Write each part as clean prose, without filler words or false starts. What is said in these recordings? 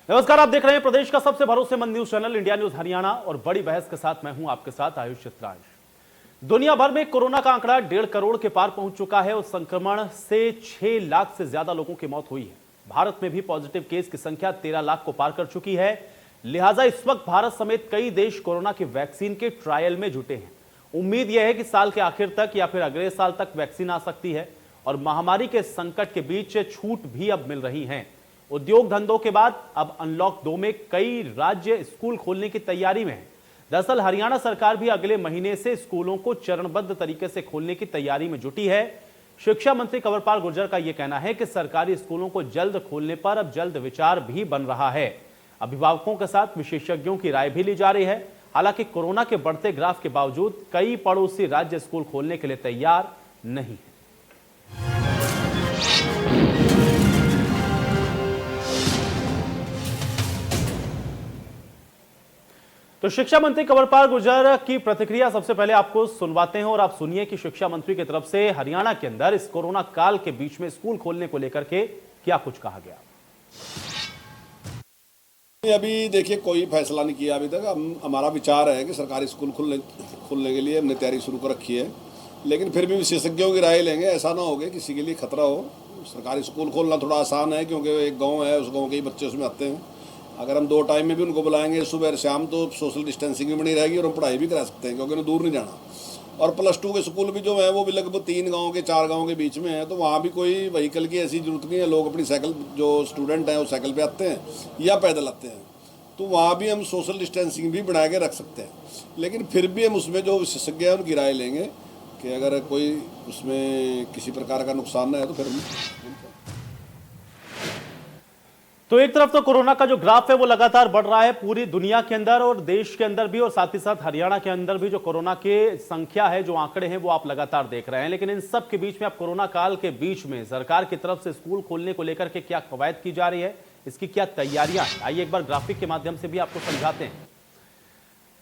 नमस्कार, आप देख रहे हैं प्रदेश का सबसे भरोसेमंद news channel India news Haryana और बड़ी बहस के साथ मैं हूं आपके साथ आयुष चित्रांश। दुनिया भर में कोरोना का आंकड़ा 1.5 करोड़ के पार पहुंच चुका है और संक्रमण से 6 लाख से ज्यादा लोगों की मौत हुई है। भारत में भी पॉजिटिव केस की संख्या 13 लाख को पार कर चुकी है। लिहाजा इस वक्त भारत समेत कई देश कोरोना की वैक्सीन के ट्रायल में जुटे हैं। उम्मीद यह है कि साल के आखिर तक या फिर अगले साल तक वैक्सीन आ सकती है और महामारी के संकट के बीच छूट भी अब मिल रही है। उद्योग धंधों के बाद अब अनलॉक 2 में कई राज्य स्कूल खोलने की तैयारी में है। दरअसल हरियाणा सरकार भी अगले महीने से स्कूलों को चरणबद्ध तरीके से खोलने की तैयारी में जुटी है। शिक्षा मंत्री कंवरपाल गुर्जर का यह कहना है कि सरकारी स्कूलों को जल्द खोलने पर अब जल्द विचार भी बन रहा है। अभिभावकों के साथ विशेषज्ञों की राय भी ली जा रही है। हालांकि कोरोना के बढ़ते ग्राफ के बावजूद कई पड़ोसी राज्य स्कूल खोलने के लिए तैयार नहीं है। तो शिक्षा मंत्री कंवरपाल गुर्जर की प्रतिक्रिया सबसे पहले आपको सुनवाते हैं और आप सुनिए कि शिक्षा मंत्री की तरफ से हरियाणा के अंदर इस कोरोना काल के बीच में स्कूल खोलने को लेकर के क्या कुछ कहा गया। अभी देखिए कोई फैसला नहीं किया अभी तक। हमारा विचार है कि सरकारी स्कूल खुलने के लिए हमने तैयारी शुरू कर रखी है, लेकिन फिर भी विशेषज्ञों की राय लेंगे। ऐसा ना हो कि किसी के लिए खतरा हो। सरकारी स्कूल खोलना थोड़ा आसान है क्योंकि एक गाँव है, उस गाँव के ही बच्चे उसमें आते हैं। अगर हम 2 टाइम में भी उनको बुलाएंगे, सुबह और शाम, तो सोशल डिस्टेंसिंग भी बनी रहेगी और हम पढ़ाई भी करा सकते हैं क्योंकि उन्हें दूर नहीं जाना। और +2 के स्कूल भी जो है वो भी लगभग 3 गाँव के 4 गाँव के बीच में है, तो वहाँ भी कोई व्हीकल की ऐसी जरूरत नहीं है। लोग अपनी साइकिल, जो स्टूडेंट हैं वो साइकिल पे आते हैं या पैदल आते हैं, तो वहाँ भी हम सोशल डिस्टेंसिंग भी बना के रख सकते हैं। लेकिन फिर भी हम उसमें जो विशेषज्ञ हैं उनकी राय लेंगे कि अगर कोई उसमें किसी प्रकार का नुकसान ना है तो फिर हम। तो एक तरफ तो कोरोना का जो ग्राफ है वो लगातार बढ़ रहा है पूरी दुनिया के अंदर और देश के अंदर भी, और साथ ही साथ हरियाणा के अंदर भी जो कोरोना की संख्या है, जो आंकड़े हैं वो आप लगातार देख रहे हैं। लेकिन इन सब के बीच में अब कोरोना काल के बीच में सरकार की तरफ से स्कूल खोलने को लेकर के क्या कवायद की जा रही है, इसकी क्या तैयारियां हैं, आइए एक बार ग्राफिक के माध्यम से भी आपको समझाते हैं।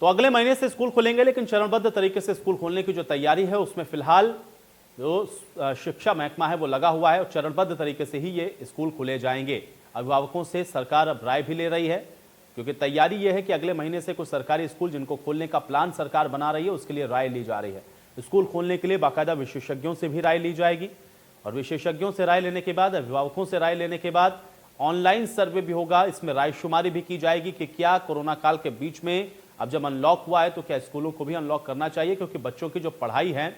तो अगले महीने से स्कूल खुलेंगे, लेकिन चरणबद्ध तरीके से स्कूल खोलने की जो तैयारी है उसमें फिलहाल जो शिक्षा महकमा है वो लगा हुआ है और चरणबद्ध तरीके से ही ये स्कूल खुले जाएंगे। अभिभावकों से सरकार अब राय भी ले रही है क्योंकि तैयारी यह है कि अगले महीने से कुछ सरकारी स्कूल जिनको खोलने का प्लान सरकार बना रही है उसके लिए राय ली जा रही है। स्कूल खोलने के लिए बाकायदा विशेषज्ञों से भी राय ली जाएगी और विशेषज्ञों से राय लेने के बाद, अभिभावकों से राय लेने के बाद ऑनलाइन सर्वे भी होगा। इसमें रायशुमारी भी की जाएगी कि क्या कोरोना काल के बीच में अब जब अनलॉक हुआ है तो क्या स्कूलों को भी अनलॉक करना चाहिए, क्योंकि बच्चों की जो पढ़ाई है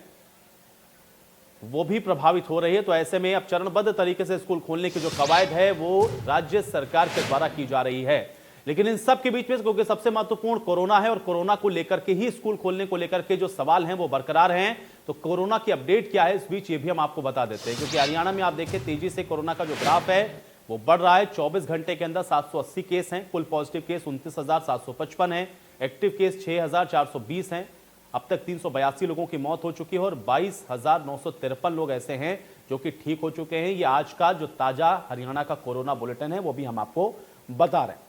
वो भी प्रभावित हो रही है। तो ऐसे में अब चरणबद्ध तरीके से स्कूल खोलने की जो कवायद है वो राज्य सरकार के द्वारा की जा रही है। लेकिन इन सब के बीच में क्योंकि सबसे महत्वपूर्ण कोरोना है और कोरोना को लेकर के ही स्कूल खोलने को लेकर के जो सवाल हैं वो बरकरार हैं, तो कोरोना की अपडेट क्या है इस बीच ये भी हम आपको बता देते हैं। क्योंकि हरियाणा में आप देखें तेजी से कोरोना का जो ग्राफ है वो बढ़ रहा है। 24 घंटे के अंदर 780 केस हैं, कुल पॉजिटिव केस 29,755 है, एक्टिव केस 6,420 हैं। अब तक 382 लोगों की मौत हो चुकी है और 22,953 लोग ऐसे हैं जो कि ठीक हो चुके हैं। ये आज का जो ताजा हरियाणा का कोरोना बुलेटिन है वो भी हम आपको बता रहे हैं।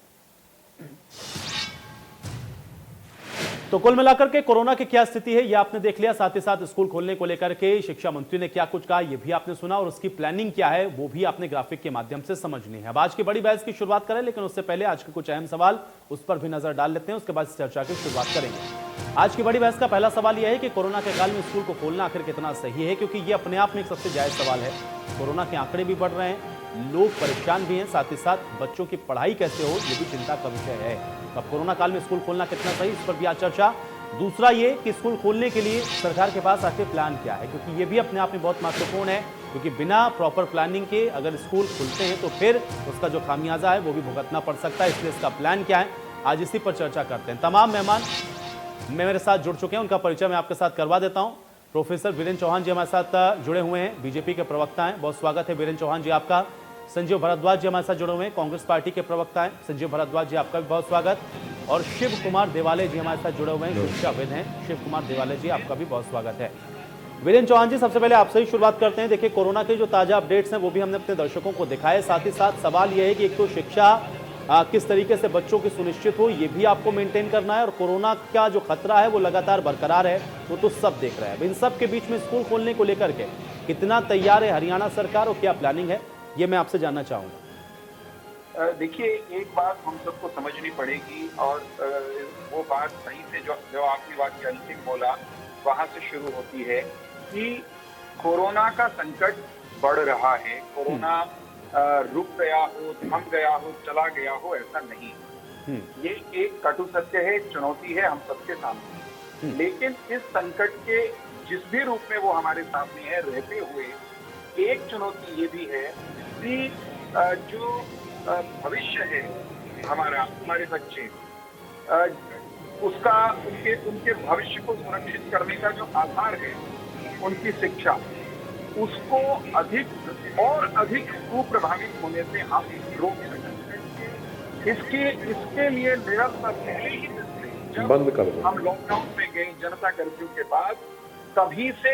तो कुल मिलाकर के कोरोना की क्या स्थिति है ये आपने देख लिया, साथ ही साथ स्कूल खोलने को लेकर के शिक्षा मंत्री ने क्या कुछ कहा ये भी आपने सुना और उसकी प्लानिंग क्या है वो भी आपने ग्राफिक के माध्यम से समझनी है। अब आज की बड़ी बहस की शुरुआत करें, लेकिन उससे पहले आज के कुछ अहम सवाल उस पर भी नजर डाल लेते हैं, उसके बाद इस चर्चा की शुरुआत करेंगे। आज की बड़ी बहस का पहला सवाल यह है कि कोरोना के काल में स्कूल को खोलना आखिर कितना सही है, क्योंकि ये अपने आप में एक सबसे जायज सवाल है। कोरोना के आंकड़े भी बढ़ रहे हैं, लोग परेशान भी हैं, साथ ही साथ बच्चों की पढ़ाई कैसे हो ये भी चिंता का विषय है। तो अब कोरोना काल में स्कूल खोलना कितना सही, इस पर भी आज चर्चा। दूसरा ये कि स्कूल खोलने के लिए सरकार के पास आखिर प्लान क्या है, क्योंकि ये भी अपने आप में बहुत महत्वपूर्ण है। क्योंकि बिना प्रॉपर प्लानिंग के अगर स्कूल खुलते हैं तो फिर उसका जो खामियाजा है वो भी भुगतना पड़ सकता है, इसलिए इसका प्लान क्या है आज इसी पर चर्चा करते हैं। तमाम मेहमान मेरे साथ जुड़ चुके हैं, उनका परिचय मैं आपके साथ करवा देता हूं। प्रोफेसर वीरेंद्र चौहान जी हमारे साथ जुड़े हुए हैं, बीजेपी के प्रवक्ता हैं, बहुत स्वागत है वीरेंद्र चौहान जी आपका। संजीव भारद्वाज जी हमारे साथ जुड़े हुए हैं, कांग्रेस पार्टी के प्रवक्ता हैं, संजीव भारद्वाज जी आपका भी बहुत स्वागत। और शिव कुमार देवाले जी हमारे साथ जुड़े हुए हैं, शिक्षाविद हैं, शिव कुमार देवाले जी आपका भी बहुत स्वागत है। वीरेंद्र चौहान जी सबसे पहले आपसे ही शुरुआत करते हैं। देखिए कोरोना के जो ताजा अपडेट्स हैं वो भी हमने अपने दर्शकों को दिखाए, साथ ही साथ सवाल यह है कि एक तो शिक्षा किस तरीके से बच्चों की सुनिश्चित हो ये भी आपको मेंटेन करना है, और कोरोना का जो खतरा है वो लगातार बरकरार है, वो तो सब देख रहे हैं। इन सब के बीच में स्कूल खोलने को लेकर के कितना तैयार है हरियाणा सरकार और क्या प्लानिंग है, ये मैं आपसे जानना चाहूंगा। देखिए, एक बात हम सबको समझनी पड़ेगी और वो बात सही से जो आपने बात के अंतिम बोला वहां से शुरू होती है कि कोरोना का संकट बढ़ रहा है। कोरोना रुक गया हो, थम गया हो, चला गया हो, ऐसा नहीं। ये एक कटु सत्य है, चुनौती है हम सबके सामने। लेकिन इस संकट के जिस भी रूप में वो हमारे सामने है रहते हुए, एक चुनौती ये भी है कि जो भविष्य है हमारे बच्चे, उसका उनके भविष्य को सुरक्षित करने का जो आधार है, उनकी शिक्षा, उसको अधिक और अधिक कुप्रभावित होने से हम रोक सकें। इसके लिए निरंतर पहले ही जब बंद कर दो। हम लॉकडाउन में गए जनता कर्फ्यू के बाद, तभी से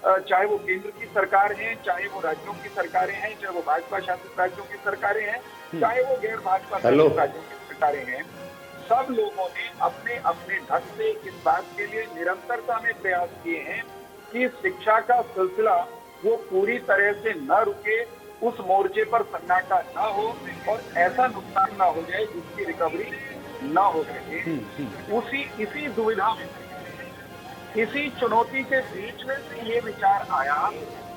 चाहे वो केंद्र की सरकार है, चाहे वो राज्यों की सरकारें हैं, चाहे वो भाजपा शासित राज्यों की सरकारें हैं, चाहे वो गैर भाजपा शासित राज्यों की सरकारें हैं, सब लोगों ने अपने अपने ढंग से इस बात के लिए निरंतरता में प्रयास किए हैं कि शिक्षा का सिलसिला वो पूरी तरह से न रुके, उस मोर्चे पर सन्नाटा न हो और ऐसा नुकसान न हो जाए जिसकी रिकवरी न हो सके। इसी दुविधा में, इसी चुनौती के बीच में से ये विचार आया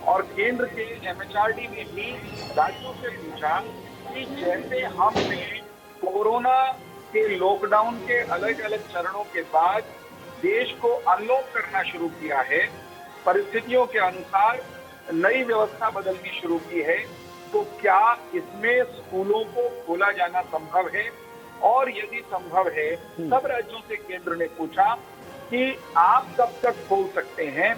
और केंद्र के MHRD ने भी राज्यों से पूछा कि जैसे हमने कोरोना के लॉकडाउन के अलग अलग चरणों के बाद देश को अनलॉक करना शुरू किया है, परिस्थितियों के अनुसार नई व्यवस्था बदलनी शुरू की है, तो क्या इसमें स्कूलों को खोला जाना संभव है? और यदि संभव है, सब राज्यों से केंद्र ने पूछा कि आप कब तक खोल सकते हैं।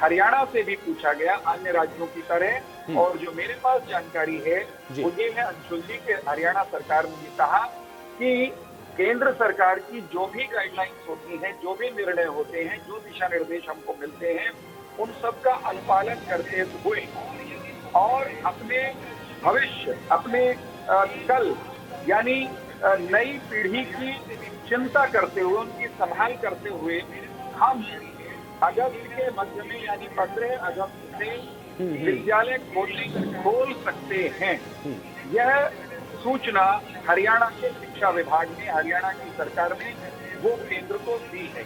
हरियाणा से भी पूछा गया अन्य राज्यों की तरह, और जो मेरे पास जानकारी है वो ये है, अंशुल जी, के हरियाणा सरकार ने ये कहा कि केंद्र सरकार की जो भी गाइडलाइंस होती हैं, जो भी निर्णय होते हैं, जो दिशा निर्देश हमको मिलते हैं, उन सब का अनुपालन करते हुए और अपने भविष्य, अपने कल यानी नई पीढ़ी की चिंता करते हुए, उनकी संभाल करते हुए हम अगस्त के मध्य में यानी 15 अगस्त से विद्यालय खोल सकते हैं। यह सूचना हरियाणा के शिक्षा विभाग ने, हरियाणा की सरकार ने वो केंद्र को दी है।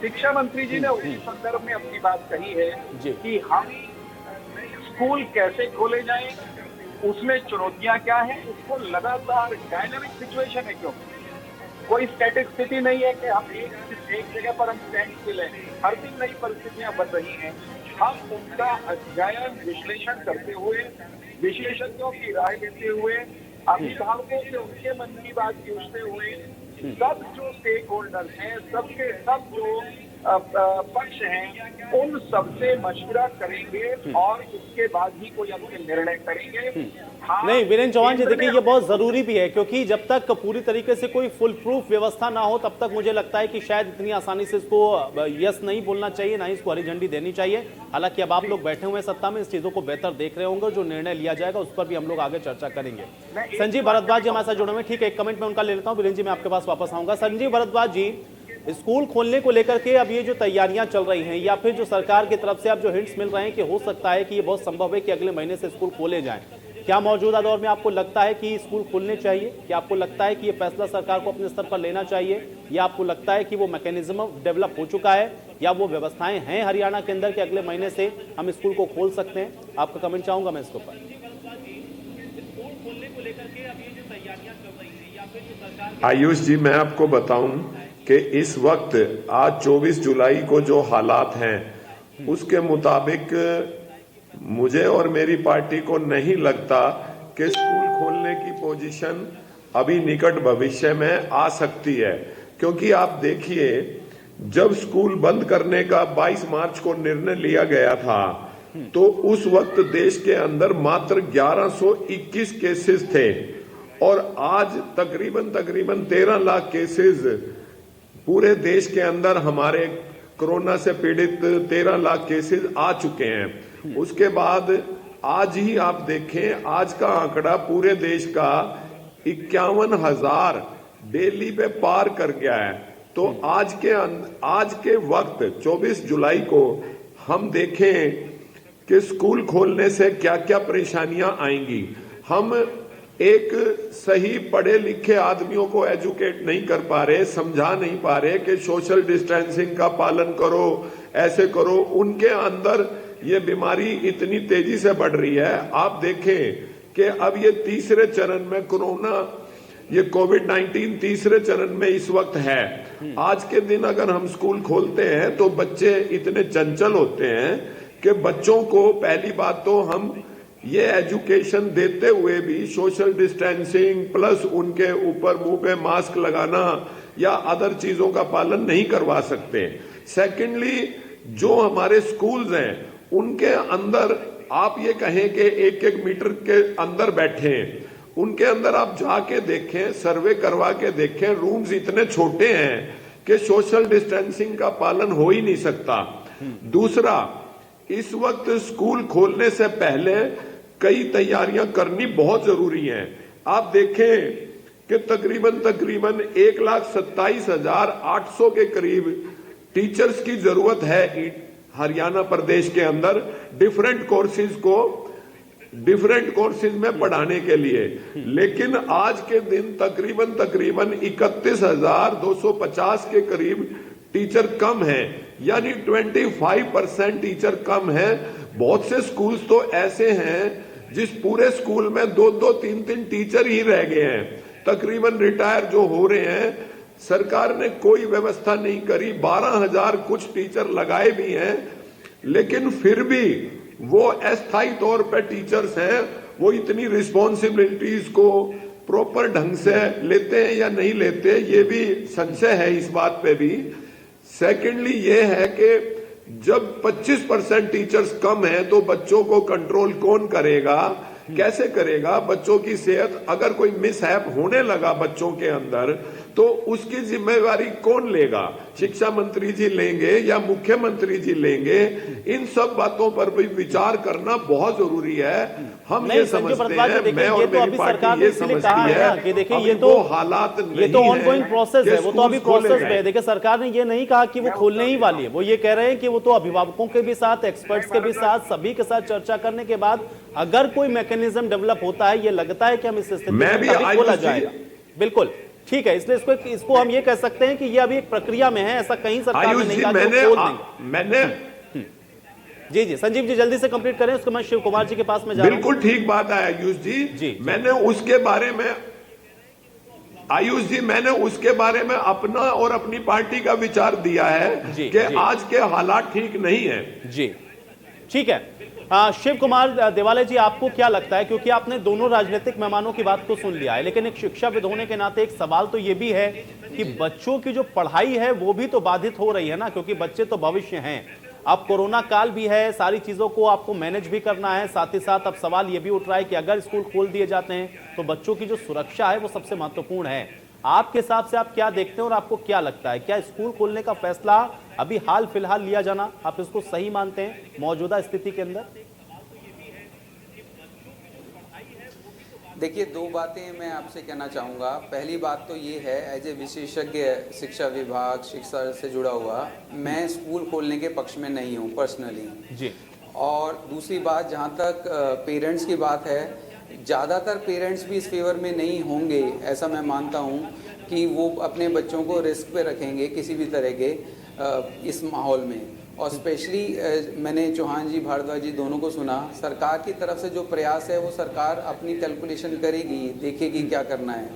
शिक्षा मंत्री जी ने उसी संदर्भ में अपनी बात कही है कि हम स्कूल कैसे खोले जाएं, उसमें चुनौतियां क्या हैं, उसको लगातार डायनामिक सिचुएशन है, क्योंकि कोई स्टैटिक स्थिति नहीं है कि हम एक जगह पर हम स्टैंड स्टिल हैं, हर दिन नई परिस्थितियां बन रही हैं। हम उनका अध्ययन विश्लेषण करते हुए, विशेषज्ञों की राय लेते हुए, अभिभावकों से उनके मन की बात पूछते हुए, सब जो स्टेक होल्डर्स हैं, सबके सब जो पक्ष हैं, उन सबसे मशवरा करेंगे और उसके बाद ही कोई अंतिम निर्णय करेंगे। नहीं वीरेंद्र चौहान जी, देखिए ये बहुत जरूरी भी है, क्योंकि जब तक पूरी तरीके से कोई फुल प्रूफ व्यवस्था ना हो तब तक मुझे लगता है कि शायद इतनी आसानी से इसको यस नहीं बोलना चाहिए, ना ही इसको हरी झंडी देनी चाहिए। हालांकि अब आप लोग बैठे हुए हैं सत्ता में, इस चीजों को बेहतर देख रहे होंगे, जो निर्णय लिया जाएगा उस पर भी हम लोग आगे चर्चा करेंगे। संजीव भारद्वाज जी हमारे साथ जुड़े हुए, ठीक है, एक कमेंट में उनका ले लेता हूँ, वीरेंद्र जी मैं आपके पास वापस आऊंगा। संजीव भारद्वाज जी, स्कूल खोलने को लेकर के अब ये जो तैयारियां चल रही हैं, या फिर जो सरकार की तरफ से अब जो हिंट्स मिल रहे हैं कि हो सकता है कि ये बहुत संभव है कि अगले महीने से स्कूल खोले जाएं, क्या मौजूदा दौर में आपको लगता है कि स्कूल खोलने चाहिए? क्या आपको लगता है कि ये फैसला सरकार को अपने स्तर पर लेना चाहिए, या आपको लगता है कि वो मैकेनिज्म डेवलप हो चुका है, या वो व्यवस्थाएं हैं हरियाणा के अंदर कि अगले महीने से हम स्कूल को खोल सकते हैं? आपका कमेंट चाहूंगा मैं इसके ऊपर। आयुष जी, मैं आपको बताऊं कि इस वक्त आज 24 जुलाई को जो हालात हैं उसके मुताबिक मुझे और मेरी पार्टी को नहीं लगता कि स्कूल खोलने की पोजीशन अभी निकट भविष्य में आ सकती है। क्योंकि आप देखिए, जब स्कूल बंद करने का 22 मार्च को निर्णय लिया गया था तो उस वक्त देश के अंदर मात्र 1121 केसेस थे, और आज तकरीबन 13 लाख केसेस पूरे देश के अंदर हमारे कोरोना से पीड़ित 13 लाख केसेस आ चुके हैं। उसके बाद आज ही आप देखें, आज का आंकड़ा पूरे देश का 51,000 डेली पे पार कर गया है। तो आज के वक्त 24 जुलाई को हम देखें कि स्कूल खोलने से क्या क्या परेशानियां आएंगी। हम एक सही पढ़े लिखे आदमियों को एजुकेट नहीं कर पा रहे, समझा नहीं पा रहे कि सोशल डिस्टेंसिंग का पालन करो, ऐसे करो। उनके अंदर ये बीमारी इतनी तेजी से बढ़ रही है। आप देखें कि अब ये तीसरे चरण में कोरोना, ये कोविड-19 तीसरे चरण में इस वक्त है। आज के दिन अगर हम स्कूल खोलते हैं तो बच्चे इतने चंचल होते हैं कि बच्चों को पहली बात तो हम ये एजुकेशन देते हुए भी सोशल डिस्टेंसिंग प्लस उनके ऊपर मुंह पे मास्क लगाना या अदर चीजों का पालन नहीं करवा सकते। सेकेंडली, जो हमारे स्कूल्स हैं उनके अंदर आप ये कहें कि 1-1 मीटर के अंदर बैठे, उनके अंदर आप जाके देखें, सर्वे करवा के देखें, रूम्स इतने छोटे हैं कि सोशल डिस्टेंसिंग का पालन हो ही नहीं सकता। दूसरा, इस वक्त स्कूल खोलने से पहले कई तैयारियां करनी बहुत जरूरी हैं। आप देखें कि तकरीबन 1,27,800 के करीब टीचर्स की जरूरत है हरियाणा प्रदेश के अंदर डिफरेंट कोर्सेज में पढ़ाने के लिए। लेकिन आज के दिन तकरीबन 31,250 के करीब टीचर कम है, यानी 25% टीचर कम है। बहुत से स्कूल्स तो ऐसे हैं जिस पूरे स्कूल में 2-2, 3-3 टीचर ही रह गए हैं। तकरीबन रिटायर जो हो रहे हैं, सरकार ने कोई व्यवस्था नहीं करी। 12,000 कुछ टीचर लगाए भी हैं, लेकिन फिर भी वो अस्थायी तौर पर टीचर्स हैं, वो इतनी रिस्पॉन्सिबिलिटीज को प्रॉपर ढंग से लेते हैं या नहीं लेते, ये भी संशय है इस बात पे भी। सेकेंडली ये है कि जब 25% टीचर्स कम है तो बच्चों को कंट्रोल कौन करेगा, कैसे करेगा? बच्चों की सेहत, अगर कोई मिसहैप होने लगा बच्चों के अंदर तो उसकी जिम्मेवारी कौन लेगा? शिक्षा मंत्री जी लेंगे या मुख्यमंत्री जी लेंगे? इन सब बातों पर भी विचार करना बहुत जरूरी है। हम ये समझते हैं, मैं और मेरी पार्टी ये समझती है कि देखिए ये तो हालात नहीं, ये तो ऑनगोइंग प्रोसेस है, वो तो अभी प्रोसेस में है। देखिए सरकार ने ये नहीं कहा कि वो खोलने ही वाली है, वो ये कह रहे हैं कि वो तो अभिभावकों के भी साथ, एक्सपर्ट्स के भी साथ, सभी के साथ चर्चा करने के बाद अगर कोई मैकेनिज्म डेवलप होता है, ये लगता है कि हम इस स्थिति में खोला जाएगा। बिल्कुल ठीक है, इसलिए इसको हम ये कह सकते हैं कि ये अभी एक प्रक्रिया में है, ऐसा कहीं सरकार ने नहीं कहा। मैंने जी संजीव जी जल्दी से कंप्लीट करें, उसके बाद शिव कुमार जी के पास में जा रहा हूं। बिल्कुल ठीक बात है आयुष जी। मैंने उसके बारे में मैंने उसके बारे में अपना और अपनी पार्टी का विचार दिया है कि आज के हालात ठीक नहीं है। जी ठीक है। शिव कुमार देवाले जी, आपको क्या लगता है, क्योंकि आपने दोनों राजनीतिक मेहमानों की बात को सुन लिया है, लेकिन एक शिक्षाविद होने के नाते एक सवाल तो ये भी है कि बच्चों की जो पढ़ाई है वो भी तो बाधित हो रही है ना, क्योंकि बच्चे तो भविष्य हैं। अब कोरोना काल भी है, सारी चीजों को आपको मैनेज भी करना है, साथ ही साथ अब सवाल ये भी उठ रहा है कि अगर स्कूल खोल दिए जाते हैं तो बच्चों की जो सुरक्षा है वो सबसे महत्वपूर्ण है। आपके हिसाब से आप क्या देखते हैं और आपको क्या लगता है, क्या स्कूल खोलने का फैसला अभी हाल फिलहाल लिया जाना आप इसको सही मानते हैं मौजूदा स्थिति के अंदर? देखिए, दो बातें मैं आपसे कहना चाहूँगा। पहली बात तो ये है, एज ए विशेषज्ञ शिक्षा विभाग, शिक्षा से जुड़ा हुआ, मैं स्कूल खोलने के पक्ष में नहीं हूँ पर्सनली जी। और दूसरी बात, जहाँ तक पेरेंट्स की बात है, ज़्यादातर पेरेंट्स भी इस फेवर में नहीं होंगे, ऐसा मैं मानता हूँ कि वो अपने बच्चों को रिस्क पे रखेंगे किसी भी तरह के इस माहौल में। और स्पेशली मैंने चौहान जी, भारद्वाज जी दोनों को सुना, सरकार की तरफ से जो प्रयास है वो सरकार अपनी कैलकुलेशन करेगी, देखेगी क्या करना है।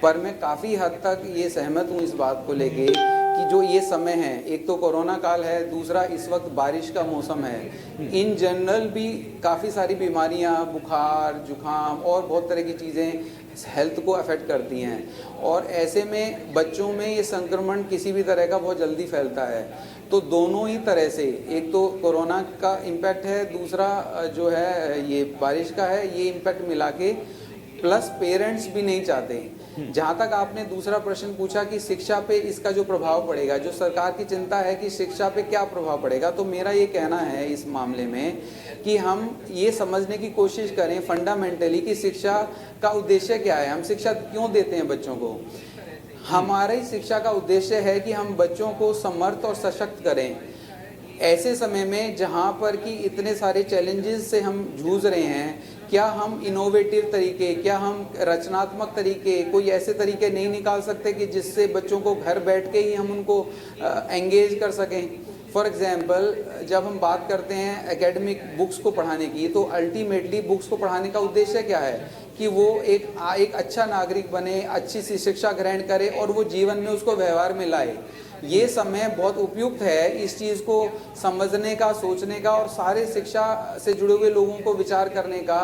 पर मैं काफ़ी हद तक ये सहमत हूँ इस बात को लेके कि जो ये समय है, एक तो कोरोना काल है, दूसरा इस वक्त बारिश का मौसम है, इन जनरल भी काफ़ी सारी बीमारियाँ, बुखार, जुखाम और बहुत तरह की चीज़ें हेल्थ को अफेक्ट करती हैं। और ऐसे में बच्चों में ये संक्रमण किसी भी तरह का बहुत जल्दी फैलता है। तो दोनों ही तरह से, एक तो कोरोना का इम्पैक्ट है, दूसरा जो है ये बारिश का है, ये इम्पैक्ट मिला के प्लस पेरेंट्स भी नहीं चाहते। जहाँ तक आपने दूसरा प्रश्न पूछा कि शिक्षा पे इसका जो प्रभाव पड़ेगा, जो सरकार की चिंता है कि शिक्षा पे क्या प्रभाव पड़ेगा, तो मेरा ये कहना है इस मामले में कि हम ये समझने की कोशिश करें फंडामेंटली कि शिक्षा का उद्देश्य क्या है, हम शिक्षा क्यों देते हैं बच्चों को। हमारी शिक्षा का उद्देश्य है कि हम बच्चों को समर्थ और सशक्त करें। ऐसे समय में जहाँ पर कि इतने सारे चैलेंजेस से हम जूझ रहे हैं, क्या हम इनोवेटिव तरीके, क्या हम रचनात्मक तरीके, कोई ऐसे तरीके नहीं निकाल सकते कि जिससे बच्चों को घर बैठ के ही हम उनको एंगेज कर सकें? फॉर एग्जाम्पल, जब हम बात करते हैं एकेडमिक बुक्स को पढ़ाने की, तो अल्टीमेटली बुक्स को पढ़ाने का उद्देश्य क्या है कि वो एक अच्छा नागरिक बने, अच्छी सी शिक्षा ग्रहण करे और वो जीवन में उसको व्यवहार में लाए। ये समय बहुत उपयुक्त है इस चीज़ को समझने का, सोचने का और सारे शिक्षा से जुड़े हुए लोगों को विचार करने का,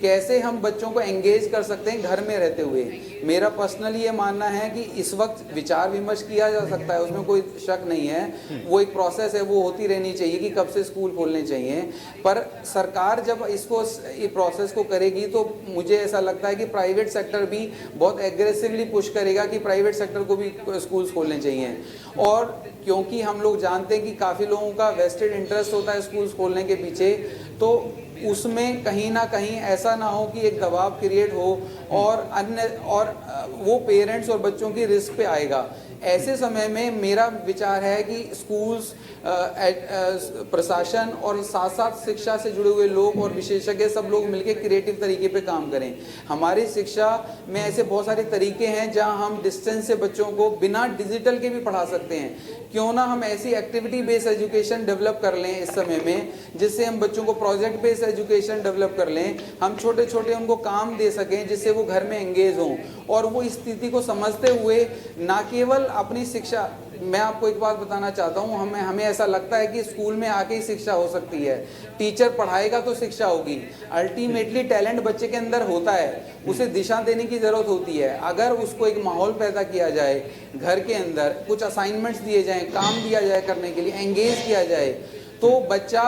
कैसे हम बच्चों को एंगेज कर सकते हैं घर में रहते हुए। मेरा पर्सनली ये मानना है कि इस वक्त विचार विमर्श किया जा सकता है, उसमें कोई शक नहीं है, वो एक प्रोसेस है, वो होती रहनी चाहिए कि कब से स्कूल खोलने चाहिए। पर सरकार जब इसको इस प्रोसेस को करेगी तो मुझे ऐसा लगता है कि प्राइवेट सेक्टर भी बहुत एग्रेसिवली पुश करेगा कि प्राइवेट सेक्टर को भी स्कूल्स खोलने चाहिए। और क्योंकि हम लोग जानते हैं कि काफ़ी लोगों का वेस्टेड इंटरेस्ट होता है स्कूल्स खोलने के पीछे, तो उसमें कहीं ना कहीं ऐसा ना हो कि एक दबाव क्रिएट हो और वो पेरेंट्स और बच्चों की रिस्क पे आएगा। ऐसे समय में मेरा विचार है कि स्कूल्स, प्रशासन और साथ साथ शिक्षा से जुड़े हुए लोग और विशेषज्ञ सब लोग मिलकर क्रिएटिव तरीके पे काम करें। हमारी शिक्षा में ऐसे बहुत सारे तरीके हैं जहां हम डिस्टेंस से बच्चों को बिना डिजिटल के भी पढ़ा सकते हैं। क्यों ना हम ऐसी एक्टिविटी बेस्ड एजुकेशन डेवलप कर लें इस समय में, जिससे हम बच्चों को प्रोजेक्ट बेस्ड एजुकेशन डेवलप कर लें, हम छोटे छोटे उनको काम दे सकें जिससे वो घर में एंगेज हों और वो इस स्थिति को समझते हुए ना केवल अपनी शिक्षा, मैं आपको एक बात बताना चाहता हूँ, हमें ऐसा लगता है कि स्कूल में आके ही शिक्षा हो सकती है, टीचर पढ़ाएगा तो शिक्षा होगी। अल्टीमेटली टैलेंट बच्चे के अंदर होता है, उसे दिशा देने की ज़रूरत होती है। अगर उसको एक माहौल पैदा किया जाए, घर के अंदर कुछ असाइनमेंट्स दिए जाएँ, काम दिया जाए करने के लिए, एंगेज किया जाए, तो बच्चा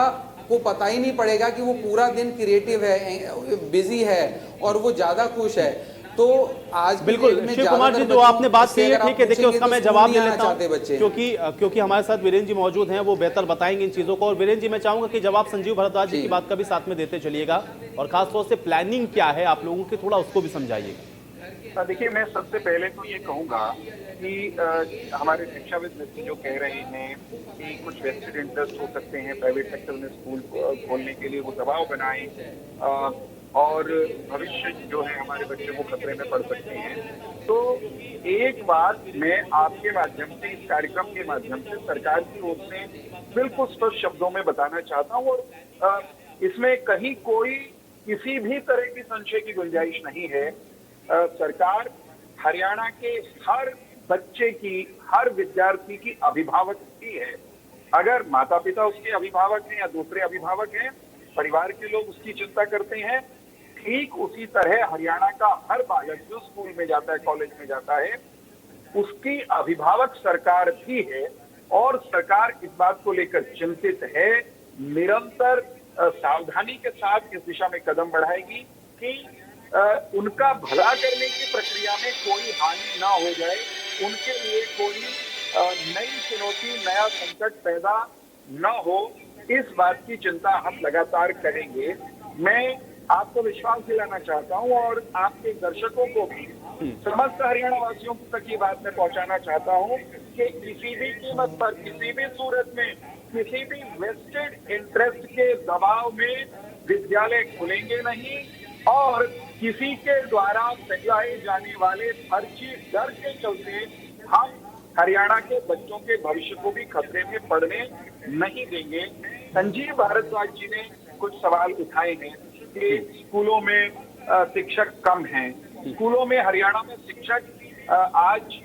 को पता ही नहीं पड़ेगा कि वो पूरा दिन क्रिएटिव है, बिजी है और वो ज़्यादा खुश है। तो आज बिल्कुल शिव कुमार जी, जो आपने बात की है ठीक है, देखिए उसका मैं जवाब दे लेता हूं क्योंकि हमारे साथ वीरेंद्र जी मौजूद हैं, वो बेहतर बताएंगे इन चीजों को। और वीरेंद्र जी, मैं चाहूंगा कि जब आप संजीव भारद्वाज जी की बात का भी साथ में देते चलिएगा और खासतौर से प्लानिंग क्या है आप लोगों की, थोड़ा उसको भी समझाइएगा। देखिए, मैं सबसे पहले तो ये कहूंगा कि हमारे शिक्षाविद जो कह रहे हैं कि कुछ वेस्टेड इंटरेस्ट हो सकते हैं प्राइवेट सेक्टर में स्कूल खोलने के लिए, वो दबाव बनाए और भविष्य जो है हमारे बच्चे को खतरे में पड़ सकते हैं। तो एक बात मैं आपके माध्यम से, इस कार्यक्रम के माध्यम से सरकार की ओर से बिल्कुल स्पष्ट शब्दों में बताना चाहता हूँ और इसमें कहीं कोई किसी भी तरह की संशय की गुंजाइश नहीं है। सरकार हरियाणा के हर बच्चे की, हर विद्यार्थी की अभिभावक ही है। अगर माता पिता उसके अभिभावक हैं या दूसरे अभिभावक हैं, परिवार के लोग उसकी चिंता करते हैं, ठीक उसी तरह हरियाणा का हर बालक जो स्कूल में जाता है, कॉलेज में जाता है, उसकी अभिभावक सरकार भी है और सरकार इस बात को लेकर चिंतित है। निरंतर सावधानी के साथ इस दिशा में कदम बढ़ाएगी कि उनका भला करने की प्रक्रिया में कोई हानि ना हो जाए, उनके लिए कोई नई चुनौती, नया संकट पैदा न हो, इस बात की चिंता हम लगातार करेंगे। मैं आपको विश्वास दिलाना चाहता हूं और आपके दर्शकों को भी, समस्त हरियाणा वासियों तक ये बात मैं पहुंचाना चाहता हूं कि किसी भी कीमत पर, किसी भी सूरत में, किसी भी वेस्टेड इंटरेस्ट के दबाव में विद्यालय खुलेंगे नहीं और किसी के द्वारा फैलाए जाने वाले फर्जी डर के चलते हम हरियाणा के बच्चों के भविष्य को भी खतरे में पड़ने नहीं देंगे। संजीव भारद्वाज जी ने कुछ सवाल उठाए हैं कि स्कूलों में शिक्षक कम हैं। स्कूलों में, हरियाणा में शिक्षक आज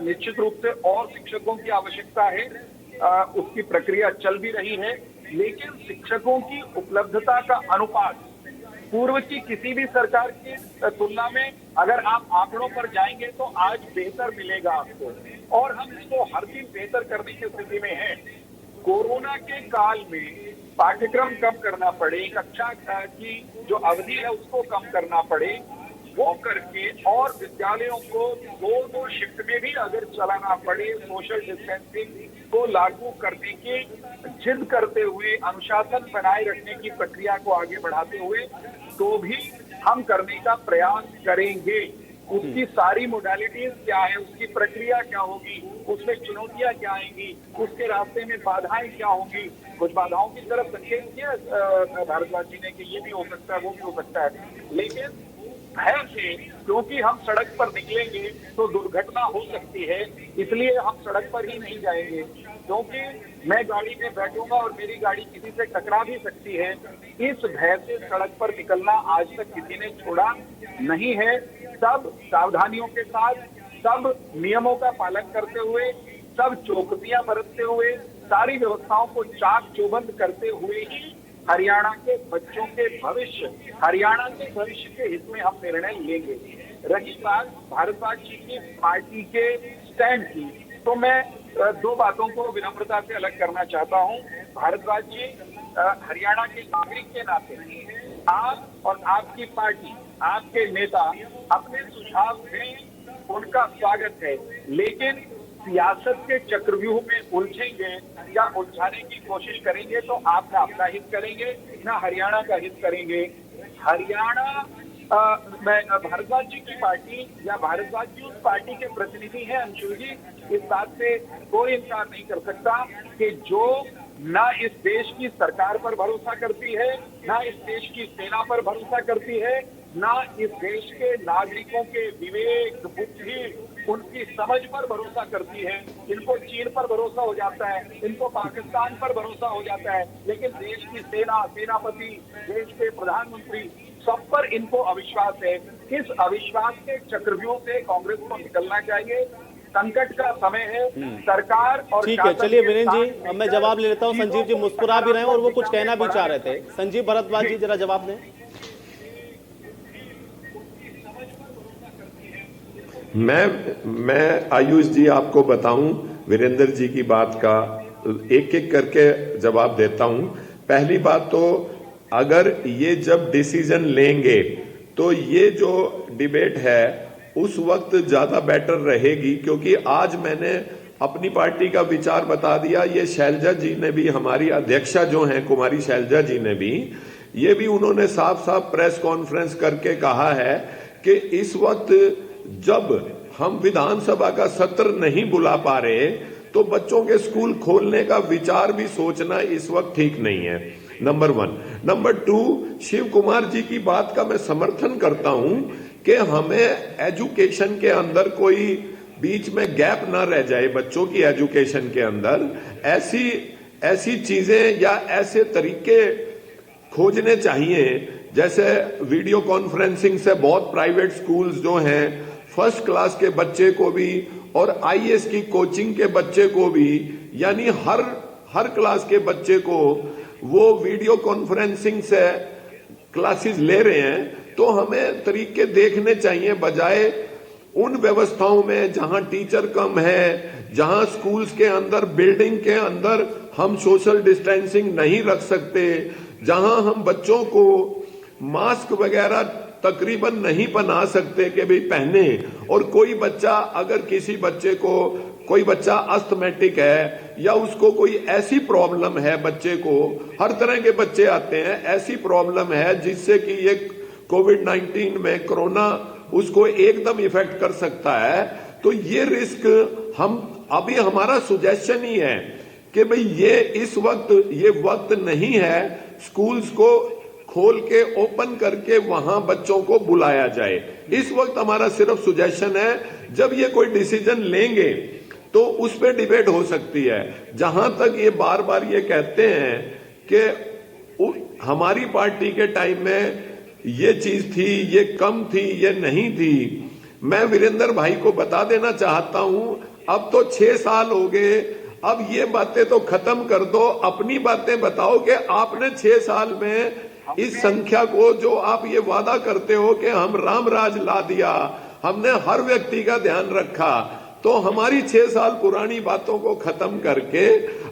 निश्चित रूप से और शिक्षकों की आवश्यकता है, उसकी प्रक्रिया चल भी रही है, लेकिन शिक्षकों की उपलब्धता का अनुपात पूर्व की किसी भी सरकार की तुलना में अगर आप आंकड़ों पर जाएंगे तो आज बेहतर मिलेगा आपको और हम इसको हर दिन बेहतर करने की स्थिति में हैं। कोरोना के काल में पाठ्यक्रम कम करना पड़े, कक्षा की जो अवधि है उसको कम करना पड़े, वो करके और विद्यालयों को 2-2 शिफ्ट में भी अगर चलाना पड़े, सोशल डिस्टेंसिंग को लागू करने की जिद करते हुए, अनुशासन बनाए रखने की प्रक्रिया को आगे बढ़ाते हुए, तो भी हम करने का प्रयास करेंगे। उसकी सारी मोडालिटीज क्या है, उसकी प्रक्रिया क्या होगी, उसमें चुनौतियां क्या आएंगी, उसके रास्ते में बाधाएं क्या होंगी। कुछ बाधाओं की तरफ संकेत किया भारद्वाज जी ने कि ये भी हो सकता है, वो भी हो सकता है, लेकिन भय से, क्योंकि हम सड़क पर निकलेंगे तो दुर्घटना हो सकती है, इसलिए हम सड़क पर ही नहीं जाएंगे। क्योंकि मैं गाड़ी में बैठूंगा और मेरी गाड़ी किसी से टकरा भी सकती है, इस भय से सड़क पर निकलना आज तक किसी ने छोड़ा नहीं है। सब सावधानियों के साथ, सब नियमों का पालन करते हुए, सब चौकसियां बरतते हुए, सारी व्यवस्थाओं को चाक चौबंद करते हुए ही हरियाणा के बच्चों के भविष्य, हरियाणा के भविष्य के हित में हम निर्णय लेंगे। रही बात भारद्वाज जी की पार्टी के स्टैंड की, तो मैं दो बातों को विनम्रता से अलग करना चाहता हूं। भारद्वाज जी हरियाणा के नागरिक के नाते आप और आपकी पार्टी, आपके नेता अपने सुझाव दें, उनका स्वागत है, लेकिन सियासत के चक्रव्यूह में उलझेंगे या उलझाने की कोशिश करेंगे तो आप ना अपना हित करेंगे ना हरियाणा का हित करेंगे। हरियाणा मैं भारद्वाज जी की पार्टी या भारद्वाज जी उस पार्टी के प्रतिनिधि हैं, अंशुल जी, इस बात से कोई इनकार नहीं कर सकता कि जो ना इस देश की सरकार पर भरोसा करती है, ना इस देश की सेना पर भरोसा करती है, ना इस देश के नागरिकों के विवेक, बुद्धि, उनकी समझ पर भरोसा करती है। इनको चीन पर भरोसा हो जाता है, इनको पाकिस्तान पर भरोसा हो जाता है, लेकिन देश की सेना, सेनापति, देश के प्रधानमंत्री, सब पर इनको अविश्वास है। इस अविश्वास के चक्रव्यूह से कांग्रेस को निकलना चाहिए। संकट का समय है, सरकार और ठीक है, चलिए वीरेंद्र जी, अब मैं जवाब ले लेता हूँ। संजीव जी मुस्कुरा भी रहे हैं और वो कुछ कहना भी चाह रहे थे। संजीव भारद्वाज जी जरा जवाब दें। मैं आयुष जी आपको बताऊं, वीरेंद्र जी की बात का एक एक करके जवाब देता हूं। पहली बात तो अगर ये जब डिसीजन लेंगे तो ये जो डिबेट है उस वक्त ज्यादा बेटर रहेगी, क्योंकि आज मैंने अपनी पार्टी का विचार बता दिया। ये शैलजा जी ने भी, हमारी अध्यक्षा जो हैं कुमारी शैलजा जी ने भी, ये भी उन्होंने साफ साफ प्रेस कॉन्फ्रेंस करके कहा है कि इस वक्त जब हम विधानसभा का सत्र नहीं बुला पा रहे तो बच्चों के स्कूल खोलने का विचार भी सोचना इस वक्त ठीक नहीं है, नंबर 1। नंबर 2, शिव कुमार जी की बात का मैं समर्थन करता हूं कि हमें एजुकेशन के अंदर कोई बीच में गैप ना रह जाए। बच्चों की एजुकेशन के अंदर ऐसी चीजें या ऐसे तरीके खोजने चाहिए, जैसे वीडियो कॉन्फ्रेंसिंग से बहुत प्राइवेट स्कूल्स जो हैं फर्स्ट क्लास के बच्चे को भी और आईएएस की कोचिंग के बच्चे को भी, यानी हर क्लास के बच्चे को वो वीडियो कॉन्फ्रेंसिंग से क्लासेस ले रहे हैं। तो हमें तरीके देखने चाहिए, बजाय उन व्यवस्थाओं में जहां टीचर कम है, जहां स्कूल्स के अंदर, बिल्डिंग के अंदर हम सोशल डिस्टेंसिंग नहीं रख सकते, जहां हम बच्चों को मास्क वगैरह तकरीबन नहीं पहना सकते कि भाई पहने, और कोई बच्चा, अगर किसी बच्चे को, कोई बच्चा अस्थमैटिक है या उसको कोई ऐसी प्रॉब्लम है, बच्चे को, हर तरह के बच्चे आते हैं, ऐसी प्रॉब्लम है जिससे कि ये कोविड-19 में कोरोना उसको एकदम इफेक्ट कर सकता है, तो ये रिस्क हम अभी, हमारा सुजेशन ही है कि भाई ये इस वक्त ये वक्त नहीं है स्कूल्स को खोल के ओपन करके वहां बच्चों को बुलाया जाए। इस वक्त हमारा सिर्फ सुजेशन है, जब ये कोई डिसीजन लेंगे तो उस पर डिबेट हो सकती है। जहां तक ये बार बार ये कहते हैं कि हमारी पार्टी के टाइम में ये चीज थी, ये कम थी, ये नहीं थी, मैं वीरेंद्र भाई को बता देना चाहता हूं, अब तो 6 साल हो गए, अब ये बातें तो खत्म कर दो, अपनी बातें बताओ कि आपने 6 साल में इस संख्या को, जो आप ये वादा करते हो कि हम राम राज ला दिया, हमने हर व्यक्ति का ध्यान रखा, तो हमारी 6 साल पुरानी बातों को खत्म करके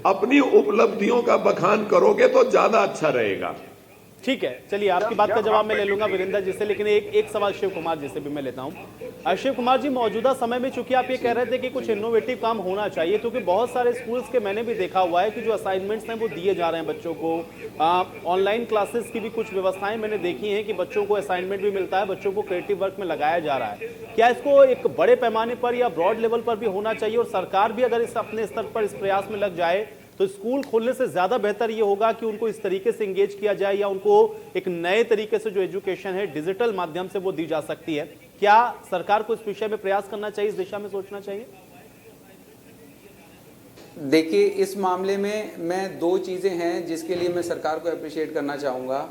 अपनी उपलब्धियों का बखान करोगे तो ज्यादा अच्छा रहेगा। ठीक है, चलिए आपकी बात का जवाब मैं ले लूंगा वीरेंद्र जी से, लेकिन एक सवाल शिव कुमार जी से भी मैं लेता हूं। शिव कुमार जी, मौजूदा समय में चूंकि आप ये कह रहे थे कि कुछ इनोवेटिव काम होना चाहिए, क्योंकि बहुत सारे स्कूल्स के मैंने भी देखा हुआ है कि जो असाइनमेंट्स हैं वो दिए जा रहे हैं बच्चों को। ऑनलाइन क्लासेस की भी कुछ व्यवस्थाएं मैंने देखी हैं कि बच्चों को असाइनमेंट भी मिलता है, बच्चों को क्रिएटिव वर्क में लगाया जा रहा है। क्या इसको एक बड़े पैमाने पर या ब्रॉड लेवल पर भी होना चाहिए, और सरकार भी अगर इस अपने स्तर पर इस प्रयास में लग जाए तो स्कूल खोलने से ज्यादा बेहतर ये होगा कि उनको इस तरीके से एंगेज किया जाए, या उनको एक नए तरीके से जो एजुकेशन है डिजिटल माध्यम से वो दी जा सकती है? क्या सरकार को इस विषय में प्रयास करना चाहिए, इस दिशा में सोचना चाहिए? देखिए, इस मामले में मैं दो चीज़ें हैं जिसके लिए मैं सरकार को अप्रिशिएट करना चाहूँगा।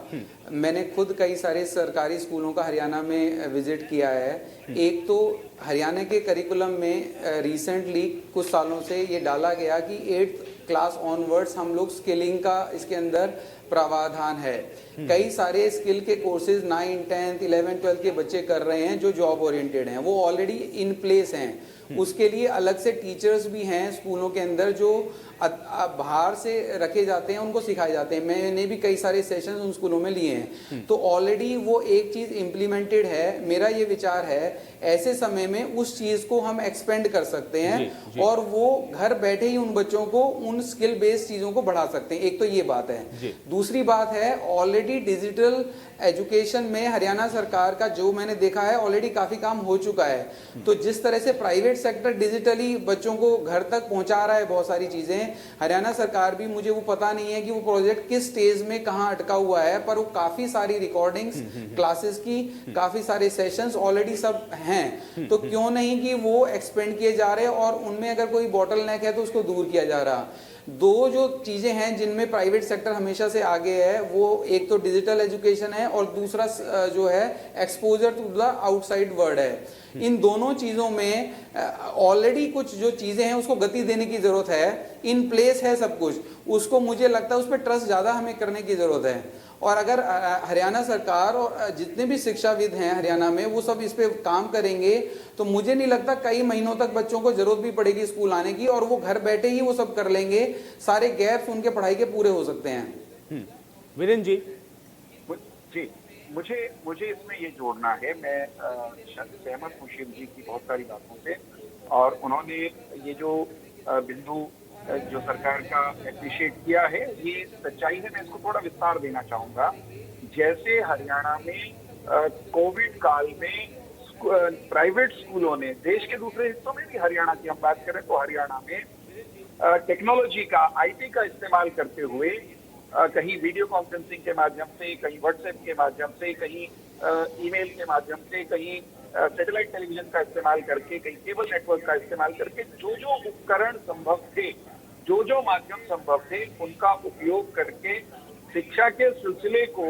मैंने खुद कई सारे सरकारी स्कूलों का हरियाणा में विजिट किया है। एक तो हरियाणा के करिकुलम में रिसेंटली कुछ सालों से ये डाला गया कि 8th क्लास ऑनवर्ड्स हम लोग स्किलिंग का इसके अंदर प्रावधान है। कई सारे स्किल के कोर्सेज 9, 10, 11, 12 के बच्चे कर रहे हैं जो जॉब ओरिएंटेड हैं, वो ऑलरेडी इन प्लेस हैं। उसके लिए अलग से टीचर्स भी हैं स्कूलों के अंदर जो बाहर से रखे जाते हैं, उनको सिखाए जाते हैं। मैंने भी कई सारे सेशंस उन स्कूलों में लिए हैं, तो ऑलरेडी वो एक चीज़ इम्प्लीमेंटेड है। मेरा ये विचार है ऐसे समय में उस चीज़ को हम एक्सपेंड कर सकते हैं और वो घर बैठे ही उन बच्चों को उन स्किल बेस्ड चीज़ों को बढ़ा सकते हैं। एक तो ये बात है। दूसरी बात है, ऑलरेडी डिजिटल एजुकेशन में हरियाणा सरकार का जो मैंने देखा है ऑलरेडी काफ़ी काम हो चुका है। तो जिस तरह से प्राइवेट सेक्टर डिजिटली बच्चों को घर तक पहुंचा रहा है बहुत सारी चीज़ें, हरियाणा सरकार भी, मुझे वो पता नहीं है कि वो प्रोजेक्ट किस स्टेज में कहाँ अटका हुआ है, पर वो काफ़ी सारी रिकॉर्डिंग्स क्लासेस की, काफ़ी सारे सेशंस ऑलरेडी सब हैं। तो क्यों नहीं कि वो एक्सपेंड किए जा रहे हैं और उनमें अगर कोई बॉटल नेक है तो उसको दूर किया जा रहा। दो जो चीज़ें हैं जिनमें प्राइवेट सेक्टर हमेशा से आगे है, वो एक तो डिजिटल एजुकेशन है और दूसरा जो है exposure to the outside world है। इन दोनों चीज़ों में ऑलरेडी कुछ जो चीज़ें हैं उसको गति देने की ज़रूरत है। इन प्लेस है सब कुछ, उसको मुझे लगता है उस पर ट्रस्ट ज़्यादा हमें करने की ज़रूरत है। और अगर हरियाणा सरकार और जितने भी शिक्षाविद हैं हरियाणा में वो सब इस पे काम करेंगे तो मुझे नहीं लगता कई महीनों तक बच्चों को जरूरत भी पड़ेगी स्कूल आने की, और वो घर बैठे ही वो सब कर लेंगे। सारे गैप्स उनके पढ़ाई के पूरे हो सकते हैं। वीरेंद्र जी। जी, मुझे इसमें ये जोड़ना है, मैं सहमत हूँ शिव जी की बहुत सारी बातों से, और उन्होंने ये जो बिंदु जो सरकार का एप्रिशिएट किया है ये सच्चाई है। मैं इसको थोड़ा विस्तार देना चाहूंगा। जैसे हरियाणा में कोविड काल में प्राइवेट स्कूलों ने, देश के दूसरे हिस्सों में भी हरियाणा की हम बात करें तो हरियाणा में टेक्नोलॉजी का, आईटी का इस्तेमाल करते हुए कहीं वीडियो कॉन्फ्रेंसिंग के माध्यम से, कहीं व्हाट्सएप के माध्यम से, कहीं ईमेल के माध्यम से, कहीं सैटेलाइट टेलीविजन का इस्तेमाल करके, कहीं केबल नेटवर्क का इस्तेमाल करके जो जो उपकरण संभव थे, जो जो माध्यम संभव थे, उनका उपयोग करके शिक्षा के सिलसिले को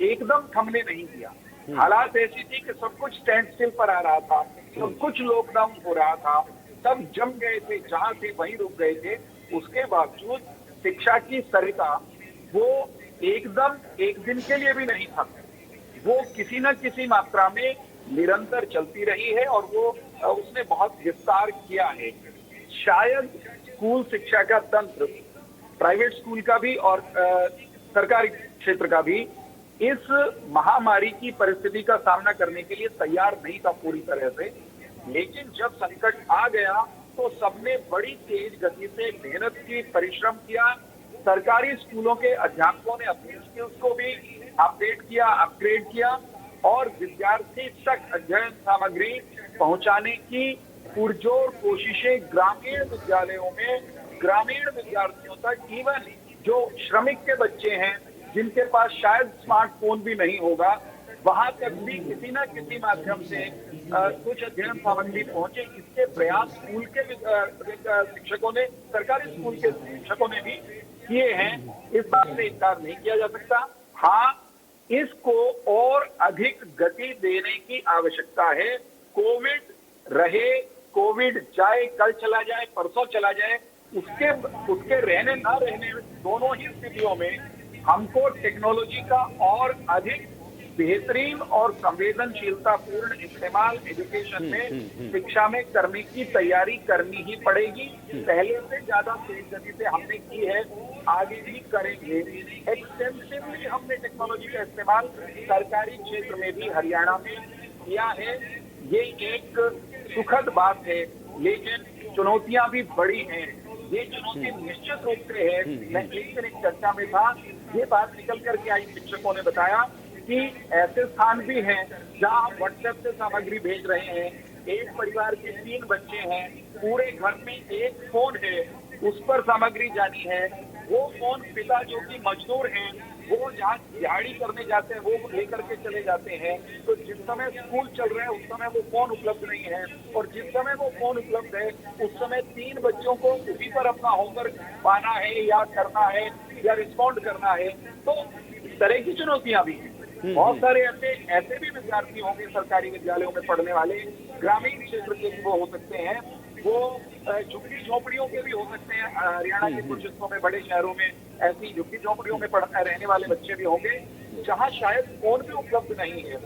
एकदम थमने नहीं दिया। हालात ऐसी थी कि सब कुछ स्टैंड स्टिल पर आ रहा था, सब कुछ लॉकडाउन हो रहा था, सब जम गए थे, जहां थे वहीं रुक गए थे। उसके बावजूद शिक्षा की सरिता वो एकदम एक दिन के लिए भी नहीं था, वो किसी न किसी मात्रा में निरंतर चलती रही है और वो उसने बहुत विस्तार किया है। शायद स्कूल शिक्षा का तंत्र, प्राइवेट स्कूल का भी और सरकारी क्षेत्र का भी, इस महामारी की परिस्थिति का सामना करने के लिए तैयार नहीं था पूरी तरह से। लेकिन जब संकट आ गया तो सबने बड़ी तेज गति से मेहनत की, परिश्रम किया। सरकारी स्कूलों के अध्यापकों ने अपनी स्किल्स को भी अपडेट किया, अपग्रेड किया और विद्यार्थी तक अध्ययन सामग्री पहुंचाने की पुरजोर कोशिशें ग्रामीण विद्यालयों में, ग्रामीण विद्यार्थियों तक, इवन जो श्रमिक के बच्चे हैं जिनके पास शायद स्मार्टफोन भी नहीं होगा, वहां तक भी किसी न किसी माध्यम से कुछ अध्ययन सामग्री पहुंचे। इसके प्रयास स्कूल के शिक्षकों ने, सरकारी स्कूल के शिक्षकों ने भी किए हैं, इस बात से इनकार नहीं किया जा सकता। हाँ, इसको और अधिक गति देने की आवश्यकता है। कोविड रहे, कोविड जाए, कल चला जाए, परसों चला जाए, उसके रहने ना रहने दोनों ही स्थितियों में हमको टेक्नोलॉजी का और अधिक बेहतरीन और संवेदनशीलता पूर्ण इस्तेमाल एजुकेशन में शिक्षा में करने की तैयारी करनी ही पड़ेगी। पहले से ज्यादा तेज गति से हमने की है, आगे भी करेंगे। एक्सटेंसिवली हमने टेक्नोलॉजी का इस्तेमाल सरकारी क्षेत्र में भी हरियाणा में किया है। ये एक सुखद बात है, लेकिन चुनौतियां भी बड़ी हैं। ये चुनौती निश्चित रूप से है। मैं एक दिन एक चर्चा में था, ये बात निकल करके आई, शिक्षकों ने बताया कि ऐसे स्थान भी हैं जहां आप व्हाट्सएप से सामग्री भेज रहे हैं। एक परिवार के 3 बच्चे हैं, पूरे घर में एक फोन है, उस पर सामग्री जानी है। वो फोन पिता जो कि मजदूर हैं, वो जहाँ दिहाड़ी करने जाते हैं वो लेकर के चले जाते हैं। तो जिस समय स्कूल चल रहे हैं उस समय वो फोन उपलब्ध नहीं है, और जिस समय वो फोन उपलब्ध है उस समय 3 बच्चों को उसी पर अपना होमवर्क पाना है या करना है या रिस्पॉन्ड करना है। तो इस तरह की चुनौतियां भी हैं। बहुत सारे ऐसे भी विद्यार्थी होंगे सरकारी विद्यालयों में पढ़ने वाले, ग्रामीण क्षेत्र के भी वो हो सकते हैं, वो झुग्गी झोपड़ियों के भी हो सकते हैं। हरियाणा के कुछ हिस्सों में, बड़े शहरों में ऐसी झुग्गी झोपड़ियों में रहने वाले बच्चे भी होंगे जहां शायद फोन भी उपलब्ध नहीं है।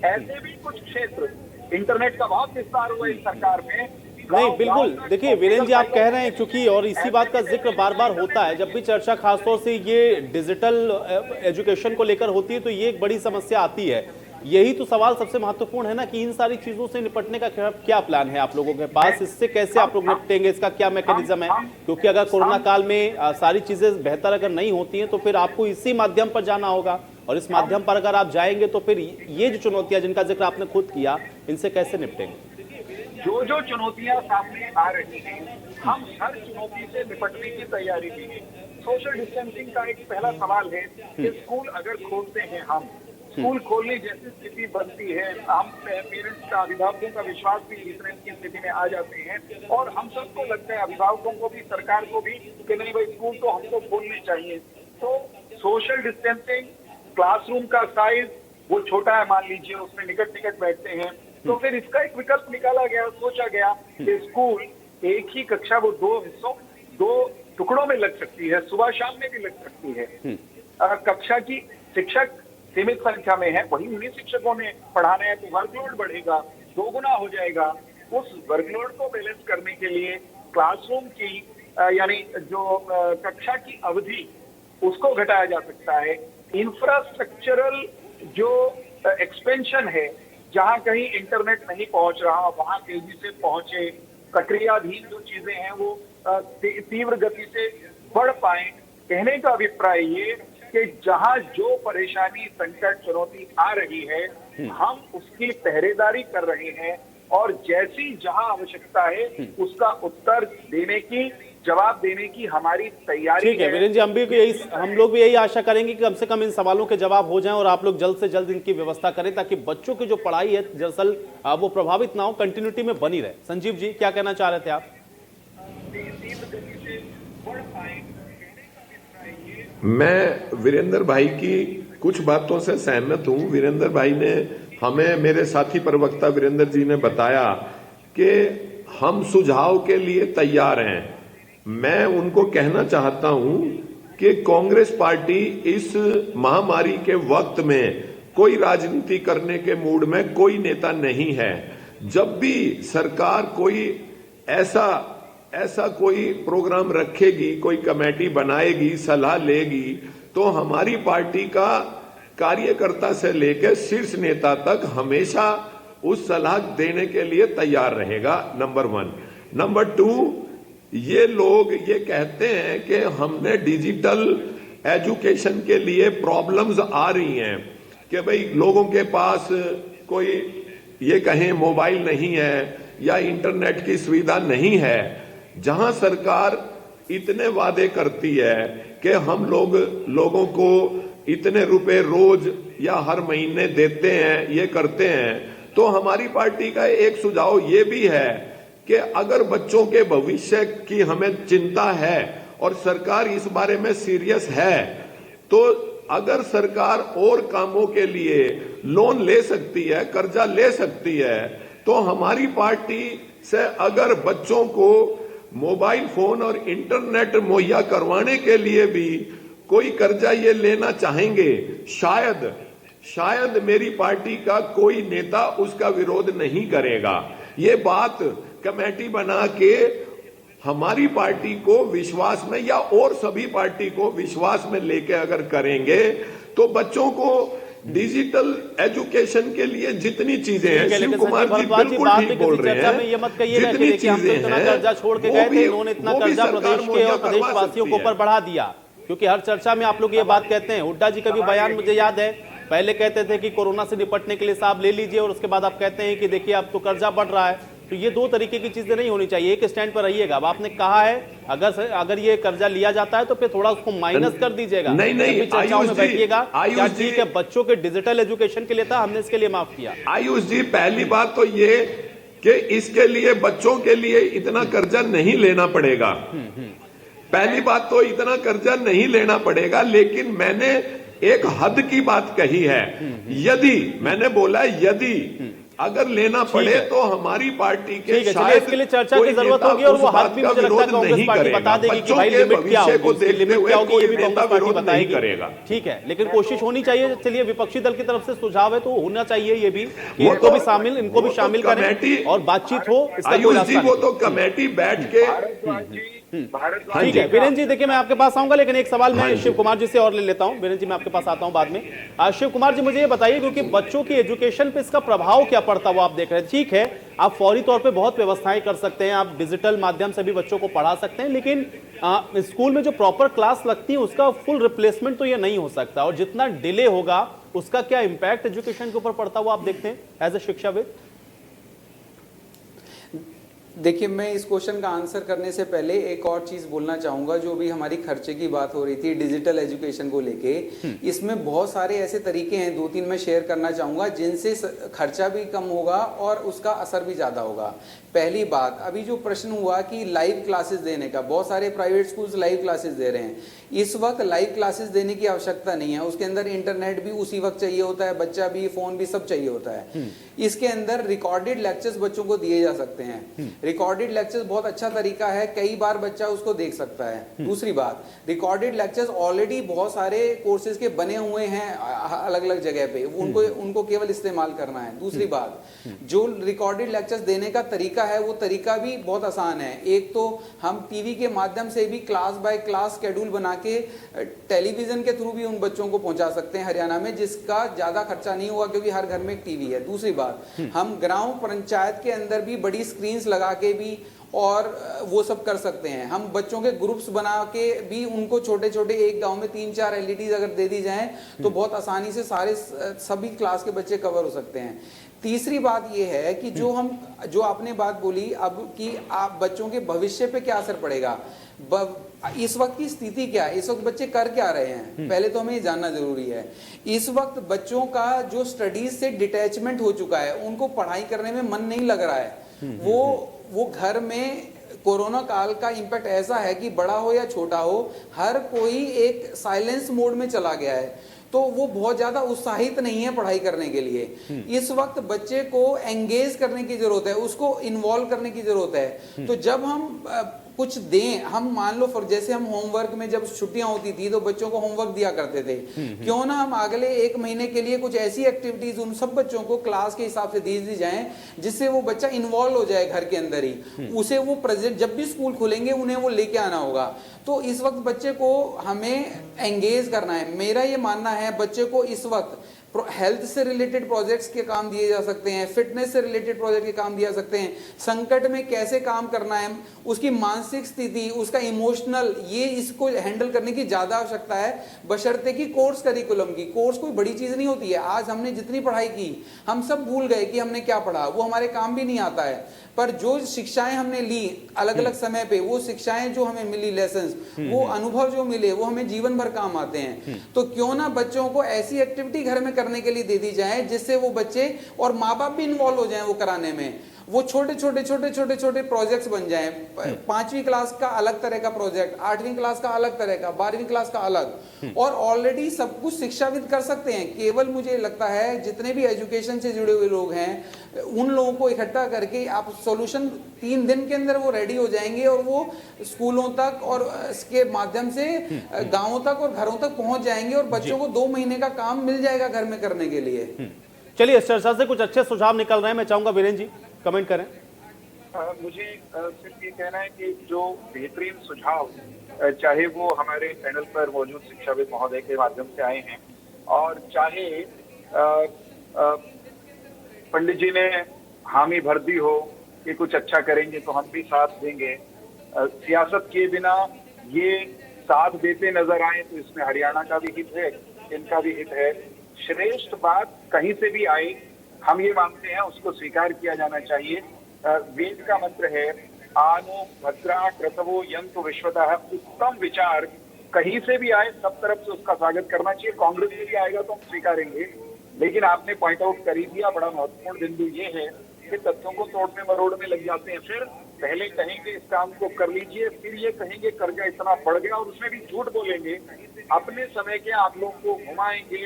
ऐसे भी कुछ क्षेत्र, इंटरनेट का बहुत विस्तार हुआ इस सरकार में। नहीं, बिल्कुल। देखिए वीरेंद्र जी, आप कह रहे हैं क्योंकि, और इसी बात का जिक्र बार बार होता है जब भी चर्चा खासतौर से ये डिजिटल एजुकेशन को लेकर होती है, तो ये एक बड़ी समस्या आती है। यही तो सवाल सबसे महत्वपूर्ण है ना कि इन सारी चीजों से निपटने का क्या प्लान है आप लोगों के पास? इससे कैसे आप लोग निपटेंगे? इसका क्या मैकेनिज्म है? क्योंकि अगर कोरोना काल में सारी चीजें बेहतर अगर नहीं होती हैं तो फिर आपको इसी माध्यम पर जाना होगा, और इस माध्यम पर अगर आप जाएंगे तो फिर ये जो चुनौतियां जिनका जिक्र आपने खुद किया, इनसे कैसे निपटेंगे? जो चुनौतियां सामने आ रही हैं, हम हर चुनौती से निपटने की तैयारी में हैं। सोशल डिस्टेंसिंग का एक पहला सवाल है कि स्कूल अगर खोलते हैं, हम स्कूल खोलने जैसी स्थिति बनती है, हम पेरेंट्स का, अभिभावकों का विश्वास भी डिफरेंस की स्थिति में आ जाते हैं, और हम सबको लगता है, अभिभावकों को भी, सरकार को भी, कि नहीं भाई स्कूल तो हमको खोलने चाहिए। तो सोशल डिस्टेंसिंग, क्लासरूम का साइज वो छोटा है मान लीजिए, उसमें निकट बैठते हैं, तो फिर इसका एक विकल्प निकाला गया, सोचा गया कि स्कूल एक ही कक्षा वो 2 टुकड़ों में लग सकती है, सुबह शाम में भी लग सकती है। कक्षा की शिक्षक सीमित संख्या में है, वही 19 शिक्षकों ने पढ़ाना है, तो वर्कलोड बढ़ेगा, 2 गुना हो जाएगा। उस वर्कलोड को बैलेंस करने के लिए क्लासरूम की यानी जो कक्षा की अवधि, उसको घटाया जा सकता है। इंफ्रास्ट्रक्चरल जो एक्सपेंशन है, जहां कहीं इंटरनेट नहीं पहुंच रहा वहां तेजी से पहुंचे, प्रक्रियाधीन जो चीजें हैं वो तीव्र गति से बढ़ पाए। कहने का अभिप्राय ये कि जहां जो परेशानी, संकट, चुनौती आ रही है, हम उसकी पहरेदारी कर रहे हैं, और जैसी जहां आवश्यकता है उसका उत्तर देने की, जवाब देने की हमारी तैयारी। ठीक है वीरेंद्र जी, हम लोग भी यही आशा करेंगे कि कम से कम इन सवालों के जवाब हो जाएं और आप लोग जल्द से जल्द इनकी व्यवस्था करें, ताकि बच्चों की जो पढ़ाई है दरअसल वो प्रभावित ना हो, कंटिन्यूटी में बनी रहे। संजीव जी, क्या कहना चाह रहे थे आप? मैं वीरेंद्र भाई की कुछ बातों से सहमत हूं। वीरेंद्र भाई ने हमें, मेरे साथी प्रवक्ता वीरेंद्र जी ने बताया कि हम सुझाव के लिए तैयार हैं। मैं उनको कहना चाहता हूं कि कांग्रेस पार्टी इस महामारी के वक्त में कोई राजनीति करने के मूड में कोई नेता नहीं है। जब भी सरकार कोई ऐसा कोई प्रोग्राम रखेगी, कोई कमेटी बनाएगी, सलाह लेगी, तो हमारी पार्टी का कार्यकर्ता से लेकर शीर्ष नेता तक हमेशा उस सलाह देने के लिए तैयार रहेगा, नंबर 1। नंबर 2, ये लोग ये कहते हैं कि हमने डिजिटल एजुकेशन के लिए प्रॉब्लम्स आ रही हैं, कि भाई लोगों के पास कोई ये कहें मोबाइल नहीं है या इंटरनेट की सुविधा नहीं है। जहां सरकार इतने वादे करती है कि हम लोगों को इतने रुपए रोज या हर महीने देते हैं, ये करते हैं, तो हमारी पार्टी का एक सुझाव ये भी है कि अगर बच्चों के भविष्य की हमें चिंता है और सरकार इस बारे में सीरियस है, तो अगर सरकार और कामों के लिए लोन ले सकती है, कर्जा ले सकती है, तो हमारी पार्टी से अगर बच्चों को मोबाइल फोन और इंटरनेट मुहैया करवाने के लिए भी कोई कर्जा ये लेना चाहेंगे, शायद मेरी पार्टी का कोई नेता उसका विरोध नहीं करेगा। ये बात कमेटी बना के हमारी पार्टी को विश्वास में या और सभी पार्टी को विश्वास में लेके अगर करेंगे तो बच्चों को डिजिटल एजुकेशन के लिए जितनी चीजें हैं, शिव कुमार जी बिल्कुल ठीक बोल रहे हैं, जितनी चीजें हैं कर्जा छोड़ के गए थे, इन्होंने इतना कर्जा प्रदेश के और प्रदेशवासियों के ऊपर बढ़ा दिया। क्योंकि हर चर्चा में आप लोग ये बात कहते हैं, हुड्डा जी का भी बयान मुझे याद है, पहले कहते थे कि कोरोना से निपटने के लिए साहब ले लीजिए, और उसके बाद आप कहते हैं कि देखिए अब तो कर्जा बढ़ रहा है। तो ये दो तरीके की चीजें नहीं होनी चाहिए, एक स्टैंड पर रहिएगा। अब आपने कहा है अगर ये कर्जा लिया जाता है तो फिर थोड़ा उसको माइनस कर दीजिएगा, नहीं चर्चाओं में बैठिएगा। क्या ठीक है, बच्चों के डिजिटल एजुकेशन के लिए था, हमने इसके लिए माफ किया। आयुष जी, पहली बात तो ये कि इसके लिए बच्चों के लिए इतना कर्जा नहीं लेना पड़ेगा। पहली बात तो इतना कर्जा नहीं लेना पड़ेगा, लेकिन मैंने एक हद की बात कही है। यदि मैंने बोला यदि अगर लेना पड़े तो हमारी पार्टी के शायद इसके लिए चर्चा की जरूरत होगी, और वो हद भी मुझे लगता है कांग्रेस पार्टी बता देगी कि भाई लिमिट क्या होगी, लिमिट क्या होगी, ये भी कांग्रेस पार्टी बताएगी। ठीक है, लेकिन कोशिश होनी चाहिए। चलिए, विपक्षी दल की तरफ से सुझाव है तो होना चाहिए ये भी कि इनको भी शामिल करें और बातचीत हो। वो तो कमेटी बैठ के ठीक है। वीरेंद्र जी, देखिए मैं आपके पास आऊंगा, लेकिन एक सवाल मैं शिव कुमार जी से और ले लेता हूं। वीरेंद्र जी, मैं आपके पास आता हूं बाद में। शिव कुमार जी, मुझे ये बताइए, क्योंकि बच्चों की एजुकेशन पे इसका प्रभाव क्या पड़ता है वो आप देख रहे हैं। ठीक है, आप फौरी तौर पे बहुत व्यवस्थाएं कर सकते हैं, आप डिजिटल माध्यम से भी बच्चों को पढ़ा सकते हैं, लेकिन स्कूल में जो प्रॉपर क्लास लगती है उसका फुल रिप्लेसमेंट तो ये नहीं हो सकता, और जितना डिले होगा उसका क्या इंपैक्ट एजुकेशन के ऊपर पड़ता हुआ आप देखते हैं एज ए शिक्षाविद। देखिए, मैं इस क्वेश्चन का आंसर करने से पहले एक और चीज़ बोलना चाहूँगा। जो भी हमारी खर्चे की बात हो रही थी डिजिटल एजुकेशन को लेके, इसमें बहुत सारे ऐसे तरीके हैं, 2-3 मैं शेयर करना चाहूँगा, जिनसे खर्चा भी कम होगा और उसका असर भी ज़्यादा होगा। पहली बात, अभी जो प्रश्न हुआ कि लाइव क्लासेस देने का, बहुत सारे प्राइवेट स्कूल्स लाइव क्लासेस दे रहे हैं। इस वक्त लाइव क्लासेस देने की आवश्यकता नहीं है, उसके अंदर इंटरनेट भी उसी वक्त चाहिए होता है, बच्चा भी, फोन भी, सब चाहिए होता है। इसके अंदर रिकॉर्डेड लेक्चर्स बच्चों को दिए जा सकते हैं। रिकॉर्डेड लेक्चर्स बहुत अच्छा तरीका है, कई बार बच्चा उसको देख सकता है। दूसरी बात, रिकॉर्डेड लेक्चर्स ऑलरेडी बहुत सारे कोर्सेज के बने हुए हैं अलग अलग जगह पे, उनको केवल इस्तेमाल करना है। दूसरी बात, जो रिकॉर्डेड लेक्चर्स देने का तरीका है वो तरीका भी बहुत आसान है। एक तो हम टीवी के माध्यम से भी क्लास बाय क्लास शेड्यूल बना के टेलीविजन के थ्रू भी उन बच्चों को पहुंचा सकते हैं हरियाणा में, जिसका ज्यादा खर्चा नहीं होगा क्योंकि हर घर में एक टीवी है। दूसरी बात, हम गांव पंचायत के अंदर भी बड़ी स्क्रीन्स लगा के भी और वो सब कर सकते हैं। हम बच्चों के ग्रुप्स बना के भी उनको छोटे छोटे, एक गांव में 3-4 एलईडी अगर दे दी जाएं तो बहुत आसानी से सभी क्लास के बच्चे कवर हो सकते हैं। तीसरी बात ये है कि जो आपने बात बोली अब कि आप बच्चों के भविष्य पे क्या असर पड़ेगा, इस वक्त की स्थिति क्या है, इस वक्त बच्चे कर क्या रहे हैं, पहले तो हमें ये जानना जरूरी है। इस वक्त बच्चों का जो स्टडीज से डिटैचमेंट हो चुका है, उनको पढ़ाई करने में मन नहीं लग रहा है। वो घर में कोरोना काल का इंपैक्ट ऐसा है कि बड़ा हो या छोटा हो, हर कोई एक साइलेंस मोड में चला गया है, तो वो बहुत ज्यादा उत्साहित नहीं है पढ़ाई करने के लिए। इस वक्त बच्चे को एंगेज करने की जरूरत है, उसको इन्वॉल्व करने की जरूरत है। तो जब हम कुछ दें, हम मान लो जैसे हम होमवर्क में जब छुट्टियां होती थी तो बच्चों को होमवर्क दिया करते थे, क्यों ना हम अगले 1 महीने के लिए कुछ ऐसी एक्टिविटीज उन सब बच्चों को क्लास के हिसाब से दे दी जाए जिससे वो बच्चा इन्वॉल्व हो जाए घर के अंदर ही। उसे वो प्रेजेंट, जब भी स्कूल खुलेंगे उन्हें वो लेके आना होगा। तो इस वक्त बच्चे को हमें एंगेज करना है। मेरा ये मानना है बच्चे को इस वक्त हेल्थ से रिलेटेड प्रोजेक्ट्स के काम दिए जा सकते हैं, फिटनेस से रिलेटेड प्रोजेक्ट के काम दिए जा सकते हैं, संकट में कैसे काम करना है, उसकी मानसिक स्थिति, उसका इमोशनल, ये इसको हैंडल करने की ज्यादा आवश्यकता है, बशर्ते कि कोर्स करिकुलम की। कोर्स कोई बड़ी चीज नहीं होती है। आज हमने जितनी पढ़ाई की हम सब भूल गए कि हमने क्या पढ़ा, वो हमारे काम भी नहीं आता है। पर जो शिक्षाएं हमने ली अलग अलग समय पे, वो शिक्षाएं जो हमें मिली, लेसन्स, वो अनुभव जो मिले, वो हमें जीवन भर काम आते हैं। तो क्यों ना बच्चों को ऐसी एक्टिविटी घर में करने के लिए दे दी जाए जिससे वो बच्चे और माँ बाप भी इन्वॉल्व हो जाएं वो कराने में। वो छोटे छोटे प्रोजेक्ट्स बन जाएं। 5वीं क्लास का अलग तरह का प्रोजेक्ट, 8वीं क्लास का अलग तरह का, 12वीं क्लास का अलग, और ऑलरेडी सब कुछ शिक्षाविद कर सकते हैं। केवल मुझे लगता है जितने भी एजुकेशन से जुड़े हुए लोग हैं उन लोगों को इकट्ठा करके आप सॉल्यूशन 3 दिन के अंदर वो रेडी हो जाएंगे और वो स्कूलों तक और इसके माध्यम से गांवों तक और घरों तक पहुंच जाएंगे और बच्चों को 2 महीने का काम मिल जाएगा घर में करने के लिए। चलिए, इस चर्चा से कुछ अच्छे सुझाव निकल रहे हैं। मैं चाहूंगा वीरेंद्र जी कमेंट करें। मुझे सिर्फ ये कहना है कि जो बेहतरीन सुझाव चाहे वो हमारे पैनल पर मौजूद शिक्षाविद महोदय के माध्यम से आए हैं और चाहे पंडित जी ने हामी भर दी हो कि कुछ अच्छा करेंगे तो हम भी साथ देंगे, सियासत किए बिना ये साथ देते नजर आए तो इसमें हरियाणा का भी हित है, इनका भी हित है। श्रेष्ठ बात कहीं से भी आई, हम ये मानते हैं उसको स्वीकार किया जाना चाहिए। वेद का मंत्र है आनो भद्रा क्रतवो यंतु विश्वतः, उत्तम विचार कहीं से भी आए सब तरफ से उसका स्वागत करना चाहिए। कांग्रेस से भी आएगा तो हम स्वीकारेंगे, लेकिन आपने पॉइंट आउट कर ही दिया, बड़ा महत्वपूर्ण बिंदु ये है कि तथ्यों को तोड़ने मरोड़ने लग जाते हैं। फिर पहले कहेंगे इस काम को कर लीजिए, फिर ये कहेंगे कर्जा इतना बढ़ गया, और उसमें भी झूठ बोलेंगे, अपने समय के आप लोग को घुमाएंगे,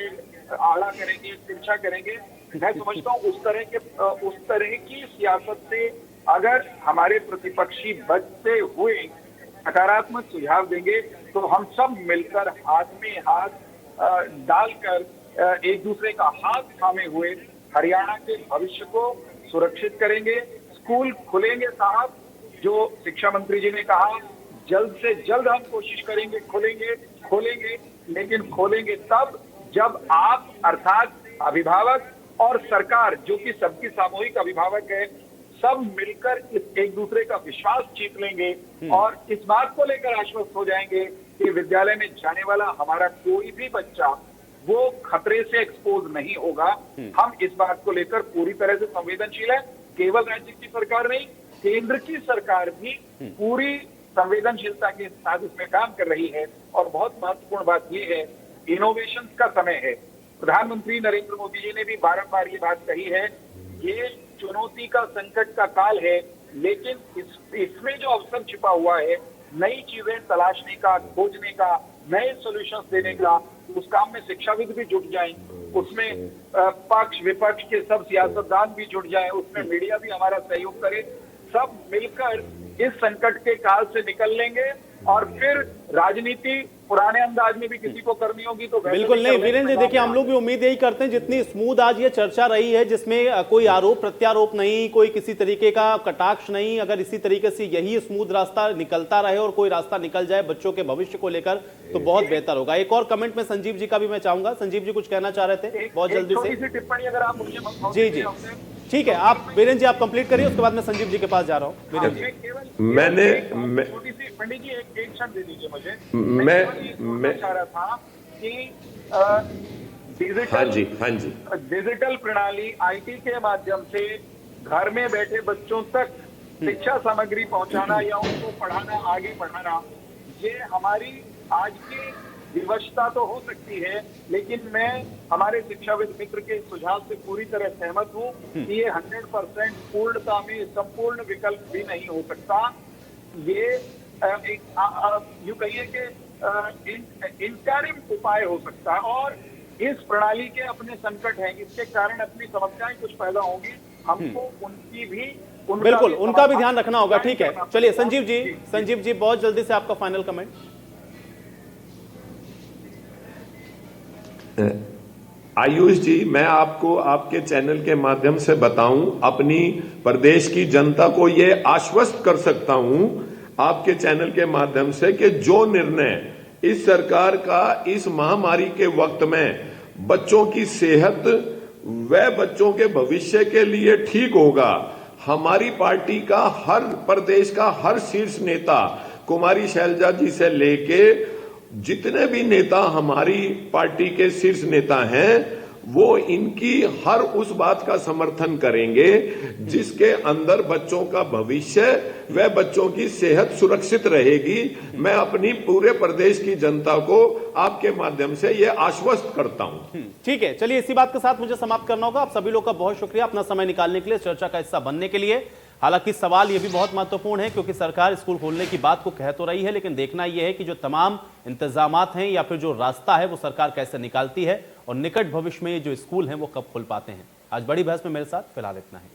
आड़ा करेंगे, तिरछा करेंगे। मैं समझता हूँ उस तरह की सियासत से अगर हमारे प्रतिपक्षी बचते हुए सकारात्मक सुझाव देंगे तो हम सब मिलकर हाथ में हाथ डालकर एक दूसरे का हाथ थामे हुए हरियाणा के भविष्य को सुरक्षित करेंगे। स्कूल खुलेंगे साहब, जो शिक्षा मंत्री जी ने कहा जल्द से जल्द हम कोशिश करेंगे खोलेंगे, लेकिन खोलेंगे तब जब आप अर्थात अभिभावक और सरकार, जो कि सबकी सामूहिक अभिभावक है, सब मिलकर एक दूसरे का विश्वास जीत लेंगे और इस बात को लेकर आश्वस्त हो जाएंगे कि विद्यालय में जाने वाला हमारा कोई भी बच्चा वो खतरे से एक्सपोज नहीं होगा। हम इस बात को लेकर पूरी तरह से संवेदनशील है। केवल राज्य की सरकार नहीं, केंद्र की सरकार भी पूरी संवेदनशीलता के साथ इसमें काम कर रही है। और बहुत महत्वपूर्ण बात यह है, इनोवेशन का समय है। प्रधानमंत्री नरेंद्र मोदी जी ने भी बारंबार ये बात कही है, ये चुनौती का संकट का काल है, लेकिन इसमें जो अवसर छिपा हुआ है नई चीजें तलाशने का, खोजने का, नए सॉल्यूशंस देने का, उस काम में शिक्षाविद भी जुट जाएं, उसमें पक्ष विपक्ष के सब सियासतदान भी जुट जाएं, उसमें मीडिया भी हमारा सहयोग करे, सब मिलकर इस संकट के काल से निकल लेंगे। और फिर राजनीति पुराने अंदाज में भी किसी को करनी होगी तो बिल्कुल नहीं। वीरेंद्र जी देखिए, हम लोग भी उम्मीद यही करते हैं जितनी स्मूथ आज ये चर्चा रही है, जिसमें कोई आरोप प्रत्यारोप नहीं, कोई किसी तरीके का कटाक्ष नहीं, अगर इसी तरीके से यही स्मूथ रास्ता निकलता रहे और कोई रास्ता निकल जाए बच्चों के भविष्य को लेकर तो बहुत बेहतर होगा। एक और कमेंट में संजीव जी का भी मैं चाहूंगा। संजीव जी कुछ कहना चाह रहे थे बहुत जल्दी से। टिप्पणी अगर आप मुझे जी ठीक है, आप वीरेंद्र जी आप कंप्लीट करिए, उसके बाद मैं संजीव जी के पास जा रहा हूँ। वीरेंद्र जी छोटी सी पंडित जी एक क्षण दे दीजिए मुझे। मैं चाह रहा था कि डिजिटल प्रणाली आईटी के माध्यम से घर में बैठे बच्चों तक शिक्षा सामग्री पहुंचाना या उनको पढ़ाना, आगे बढ़ाना, ये हमारी आज की विवशता तो हो सकती है, लेकिन मैं हमारे शिक्षाविद मित्र के सुझाव से पूरी तरह सहमत हूँ कि ये 100% पूर्णता में संपूर्ण विकल्प भी नहीं हो सकता। ये यूं कहिए कि इंटरिम उपाय हो सकता है, और इस प्रणाली के अपने संकट हैं, इसके कारण अपनी समस्याएं कुछ पैदा होंगी, हमको उनकी भी बिल्कुल उनका भी ध्यान रखना होगा। ठीक है, चलिए संजीव जी बहुत जल्दी से आपका फाइनल कमेंट। आयुष जी, मैं आपको आपके चैनल के माध्यम से बताऊं, अपनी प्रदेश की जनता को यह आश्वस्त कर सकता हूं आपके चैनल के माध्यम से कि जो निर्णय इस सरकार का इस महामारी के वक्त में बच्चों की सेहत व बच्चों के भविष्य के लिए ठीक होगा, हमारी पार्टी का हर प्रदेश का हर शीर्ष नेता, कुमारी शैलजा जी से लेके जितने भी नेता हमारी पार्टी के शीर्ष नेता हैं, वो इनकी हर उस बात का समर्थन करेंगे जिसके अंदर बच्चों का भविष्य व बच्चों की सेहत सुरक्षित रहेगी। मैं अपनी पूरे प्रदेश की जनता को आपके माध्यम से ये आश्वस्त करता हूं। ठीक है, चलिए इसी बात के साथ मुझे समाप्त करना होगा। आप सभी लोग का बहुत शुक्रिया अपना समय निकालने के लिए, चर्चा का हिस्सा बनने के लिए। हालांकि सवाल यह भी बहुत महत्वपूर्ण है क्योंकि सरकार स्कूल खोलने की बात को कह तो रही है, लेकिन देखना यह है कि जो तमाम इंतजामात हैं या फिर जो रास्ता है वो सरकार कैसे निकालती है और निकट भविष्य में ये जो स्कूल हैं वो कब खुल पाते हैं। आज बड़ी बहस में मेरे साथ फिलहाल इतना ही।